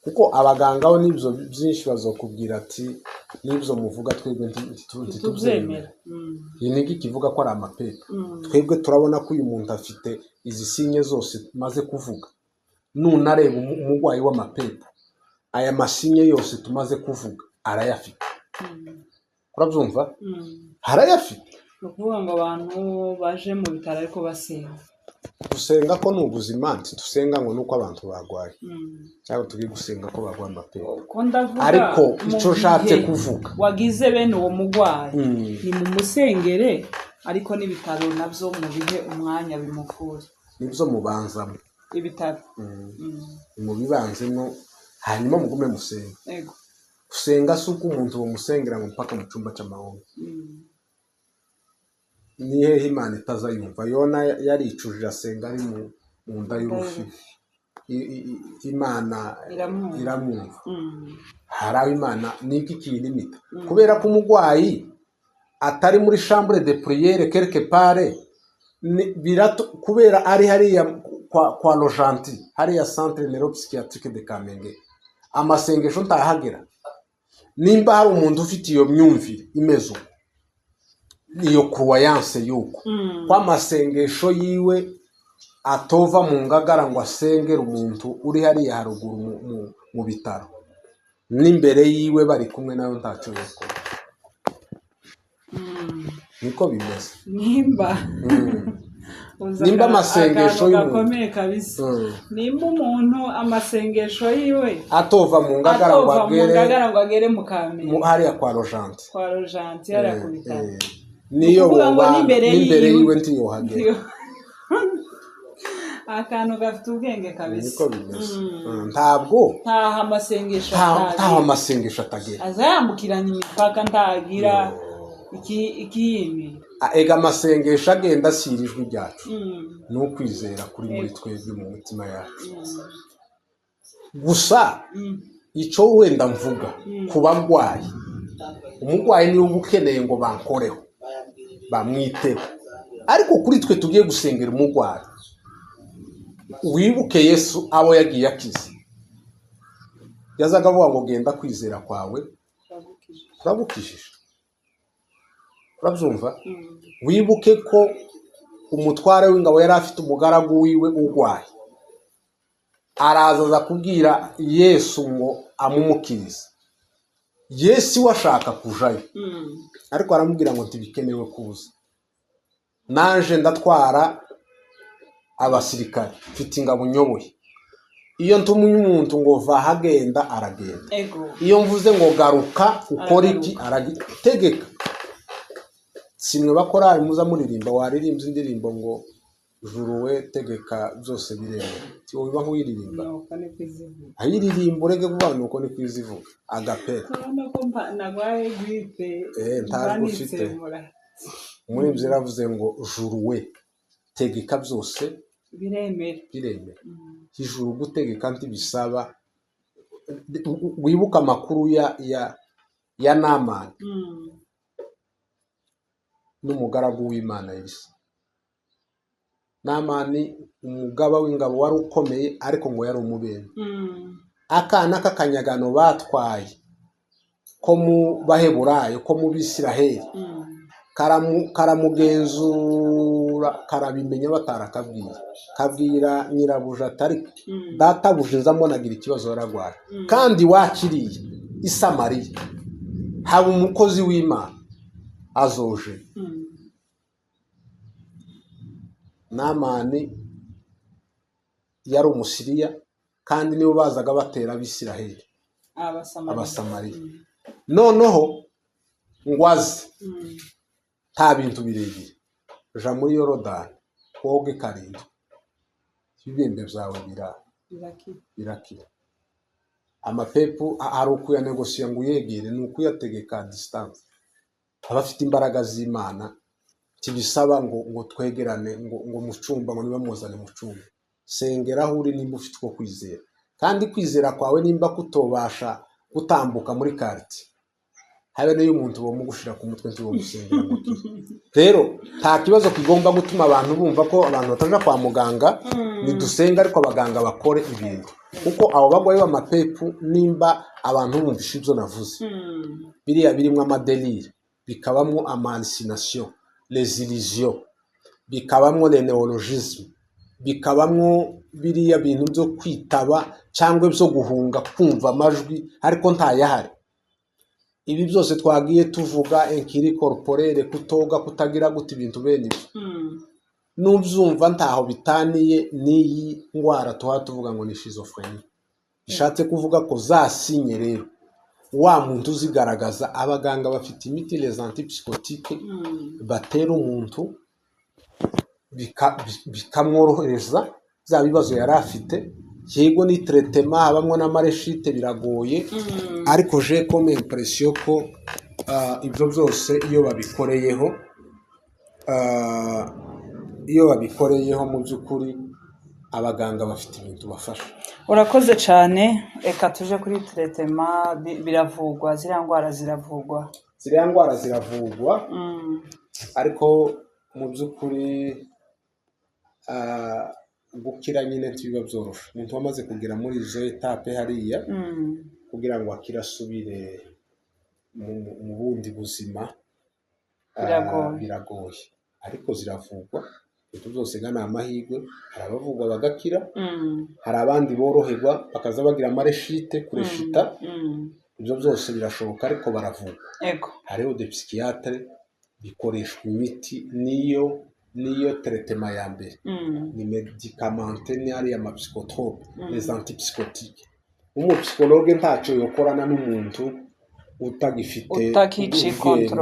kuko abaganga bo nibyo byinshi bazokubwira ati nibyo muvuga twebwe ntitubyemera iyi nigi kivuga ko ari amapepa twebwe turabona ko uyu muntu afite izi sinye zose maze kuvuga nunareba umugwayi w'amapepa aya masinye yose tumaze kuvuga arayafite urabyumva harayafite ni ukuvuga ngo abantu baje mu bitaro ariko basenga gusenga ko ni ubuzima dusenga ngo nuko abantu bagwaye cyangwa tugiye gusenga ko bagwa amapepa ariko icyo nshatse kuvuga wagize bene uwo mugwayi ni mu musengere ariko n'ibitaro nabyo mu bihe umwanya bimukure nibyo mubanzamo ibitaro mu bibanzemo hanyuma mugume musenga gusenga si uko umuntu bamusengera ngo mpaka mu cyumba cy'amahoro ni hehe Imana itazayumva Yona yaricujije asenga ari mu nda y'urufi Imana iramwumva hari aho Imana niki kinimita kubera ko umugwayi atari muri chambre de prière quelque part kubera ari hariya kwa Lojanti hariya centre neuropsychiatrique de Kamenge amasengesho ntahagera nimba hari umuntu ufite iyo myumvire imeze niyo croyance yuko kwa masengesho yiwe atova mu ngagara ngo asengera umuntu uri hariya haruguru mu bitaro n'imbere yiwe bari kumwe nayo ntacyo yakora niko bimeze nimba amasengesho y'umuntu kabisa nimba umuntu amasengesho yiwe atova mu ngagara ngo agere mu Kamenge hariya kwa Lojanti hariya ku bitaro niyo n'imbere yiwe ntiyohagera akantu gafite ubwenge kabisa niko bimeze ntabwo ntaho amasengesho atagera azayambukiranya imipaka ntagira ikiyimi ega amasengesho agenda asira ijwi ryacu ni ukwizera kuri muri twebwe mu mitima yacu gusa icyo wenda mvuga ku bagwayi umugwayi niwe uba ukeneye ngo bankoreho bamwiteho ariko kuri twe tugiye gusengera umugwayi wibuke Yesu abo yagiye akize yazaga avuga ngo genda kwizera kwawe kurabukijije urabyumva wibuke ko umutware w'ingabo yari afite umugaragu wiwe urwaye araza kubwira Yesu ngo amumukirize Yesu washaka kujayo ariko aramubwira ngo ntibikenewe kuza naje ndatwara abasirikare mfite ingabo nyoboye iyo ntumye umuntu ngo va hagenda aragenda iyo mvuze ngo garuka ukora iki aragitegeka simwe bakora muza muririmba waririmbye indirimbo ngo juru we tegeka byose biremera cyo biba nk'uyiririmba ayiririmba urege kuvuga nuko ni kwizivuga agapera nagwaye gripe ntabwo ufite muri byo yaravuze ngo juru we tegeka byose biremera hijuru gutegeka ntibisaba wibuka amakuru ya Namani n'umugaragu w'Imana Elisa Namani umugaba w'ingabo wari ukomeye ariko ngo yari umubembe akana k'akanyagano batwaye ko mu baheburayo ko mu bisiraheli karamugenzura karabimenya batarakabwira kabwira nyirabuja atari databuja nza mbonagira ikibazo yaragwara kandi wakiriye i Samariya haba umukozi w'Imana azoje Namani yari umusiriya kandi nibo bazaga batera abisiraheli abasamariya noneho ngwaze nta bintu birebire ja muri Yorodani koge karindwi ibibembe byawe birakira amapepu ari ukuyanegosiya ngo uyegere ni ukuyategeka distance abafite imbaraga z'Imana kibisaba ngo twegerane ngo mucumba ngo niba muzane mucumba sengera aho uri nimba ufite uko kwizera kandi kwizera kwawe nimba kutobasha gutambuka muri karti habe n'uyu muntu wo mugushira ku mutwe ntiwo musengera ngo rero nta kibazo kigomba gutuma abantu bumva ko abantu bataja kwa muganga nidusenga ariko abaganga bakore ibintu kuko abo bagwaye b'amapepu nimba abantu bumvisha ibyo navuze biriya birimo amadelire bikabamwo amahallucination les illusions bikabamwo les néologismes bikabamwo biriya bintu byo kwitaba cyangwa byo guhunga kumva amajwi ariko ntayahari ibi byose twagiye tuvuga enkiri corporelle kutoga kutagira guta ibintu bene ibyo nubyumva ntaho bitaniye n'iyi ngwara tuvuga ngo ni schizophrenie bishatse kuvuga ko zasinye rero wa muntu uzigaragaza abaganga bafite imiti les antipsychotiques batera umuntu bikamworohereza za bibazo yari afite yego ni traitement habamwe n'amareshite biragoye ariko je comme impression ko ibyo byose iyo babikoreyeho mu by'ukuri abaganga bafite ibintu bafasha. Urakoze cyane reka tuje kuri traitement biravugwa ziriya ndwara ziravugwa ariko mu by'ukuri gukira nyine ntibiba byoroshe umuntu wamaze kugera muri izo etape hariya kugira ngo akirasubire mu bundi buzima biragoye ariko ziravugwa ibyo byose gana amahirwe hari abavugwa bagakira hari abandi boroherwa bakaza bagira amareshite kureshita ibyo byose birashoboka ariko baravugwa hariho de psychiatre bikoreshwa imiti niyo traitement ya mbere ni medicamente ni ari ya psychotrope les antipsychotiques umupsikologe ntacyo yokorana n'umuntu utagifite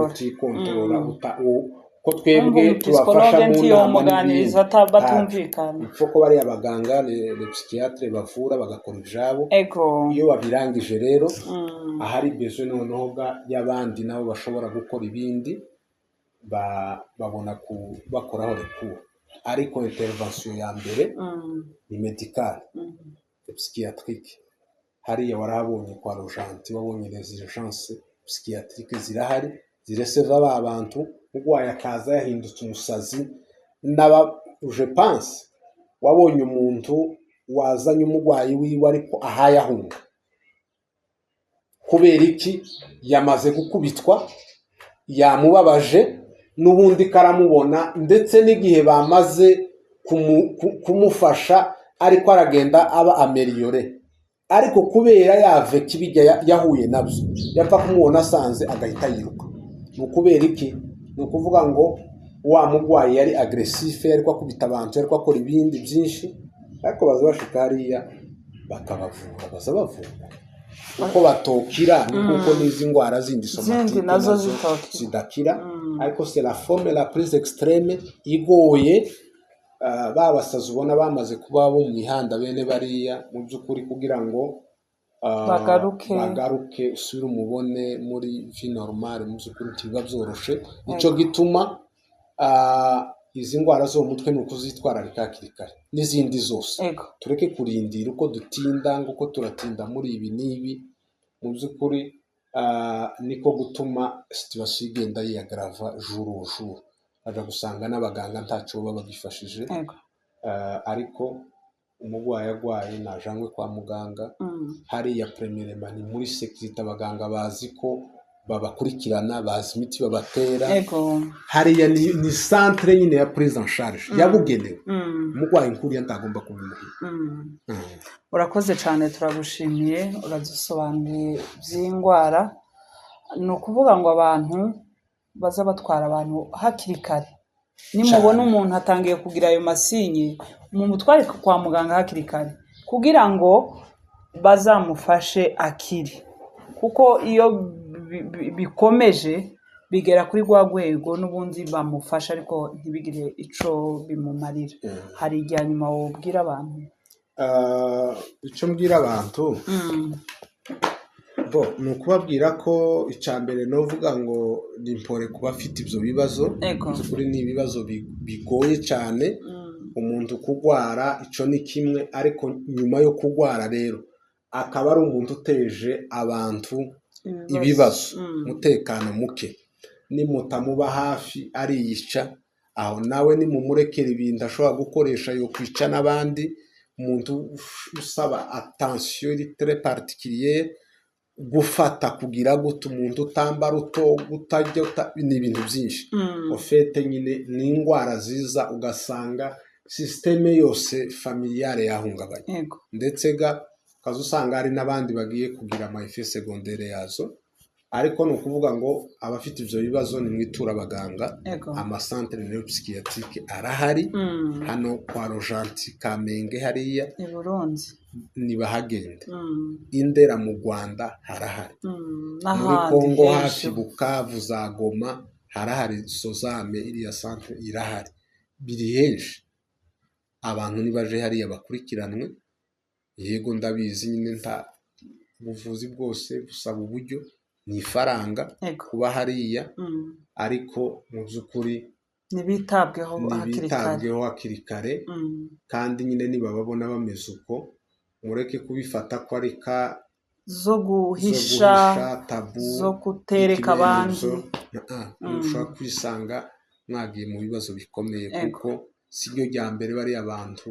utikontrola ko twebwe tubafasha mu muganiriza batumvikana ko bari abaganga les psychiatres bavura bagakora ibyabo iyo babirangije rero ahari besoin noneho y'abandi nabo bashobora gukora ibindi babona bakoraho recours ariko intervention ya mbere ni medical psychiatrique hariya warahabonye kwa Rojanti wabonye les urgences psychiatriques zirahari zireseva abantu ugwaye akaza yahindutse umusazi je pense wabonye umuntu wazanye umugwayi wiwe ariko ahayahunga kubera iki yamaze gukubitwa yamubabaje n'ubundi karamubona ndetse n'igihe bamaze kumufasha ariko aragenda aba ameliore ariko kubera yave kibijya yahuye nabyo yapfa kumubona asanze agahita yiruka ukubera iki ni ukuvuga ngo wa mugwayi yari aggressif ariko akubita abantu ariko akora ibindi byinshi ariko bazabashika hariya bakabavura bazabavura uko batokira nuko n'izi ngwara zindi somatike nazo zidakira ariko c'est la forme la plus extrême igoye babasaza ubona bamaze kuba bo mu mihanda bene bariya mu by'ukuri kugira ngo bagaruke usubire umubone muri vie normale mu by'ukuri ntibiba byoroshe nicyo gituma izi ngwara zo mu mutwe ni ukuzitwararika hakiri kare n'izindi zose tureke kurindira uko dutinda nguko turatinda muri ibi n'ibi mu by'ukuri niko gutuma situation igenda yiyagrava jour au jour aja gusanga n'abaganga ntacyo baba bagifashije ariko umurwayi arwaye najanywe kwa muganga hariya premierement ni muri sécurité abaganga bazi ko babakurikirana bazi imiti babatera hariya ni centre nyine ya prise en charge yabugenewe umurwayi nkuriya ntagomba kubimuhira. Urakoze cyane turagushimiye uradusobanuriye by'indwara. Ni ukuvuga ngo abantu baza batwara abantu hakiri kare nimubona umuntu atangiye kugira ayo masinye mumutware kwa muganga hakiri kare kugira ngo bazamufashe akiri, kuko iyo bikomeje bigera kuri rwa rwego n'ubundi bamufasha ariko ntibigire ico bimumarira. Hari igihe nyuma wobwira abantu? Icyo mbwira abantu ni ukubabwira ko icya mbere novuga ngo ni impore kuba afite ibyo bibazo kuri ni ibibazo bigoye cyane. Umuntu kugwara icyo ni kimwe, ariko nyuma yo kugwara rero akaba ari umuntu uteje abantu ibibazo, umutekano muke, nimutamuba hafi ariyica, aho nawe nimumurekera ibintu ashobora gukoresha yo kwica n'abandi. Umuntu usaba attention iri très particulière, gufata kugira gute umuntu utambara uto gutajya ni ibintu byinshi ofete nyine ni indwara ziza ugasanga systeme yose familiale yahungabanye, ndetse kaza usanga hari n'abandi bagiye kugira ama effets secondaires yazo. Ariko no kuvuga ngo abafite ibyo bibazo ni mwitura abaganga, ama centre neuropsychiatrique arahari hano kwa Rojanti Kamenge hariya i Burundi nibahagenda, Indera mu Rwanda harahari, muri Kongo hafi Bukavu za Goma harahari, Sozame iriya centre irahari, biri henshi. Abantu nibaje hariya bakurikiranwe. Yego ndabizi nyine nta buvuzi bwose busaba uburyo ni ifaranga kuba hariya, ariko mu by'ukuri nibitabweho hakiri kare. Kandi nyine niba babona bameze uko mureke kubifata ko ari ka zo guhisha tabu zo kutereka abandi. Ushobora kwisanga mwagiye mu bibazo bikomeye, kuko si ryo rya mbere bari abantu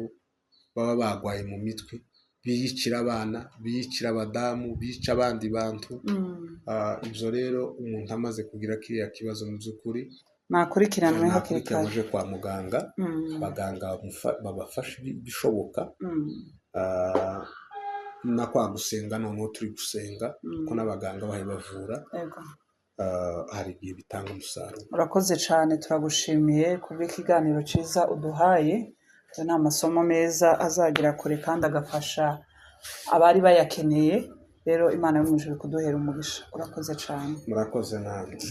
baba bagwaye mu mitwe, biyicira abana, biyicira abadamu, bica abandi bantu. Ibyo rero umuntu amaze kugira kiriya kibazo mu by'ukuri nakurikiranwe hakiri kare, aje kwa muganga, abaganga babafasha bishoboka. Na kwa gusenga noneho turi gusenga ko n'abaganga bahibavura, hari igihe bitanga umusaruro. Urakoze cyane turagushimiye kubw'ikiganiro cyiza uduhaye. Ni amasomo meza azagira kure kandi agafasha abari bayakeneye. Rero Imana yo mu ijuru kuduhera umugisha. Urakoze cyane. Murakoze namwe.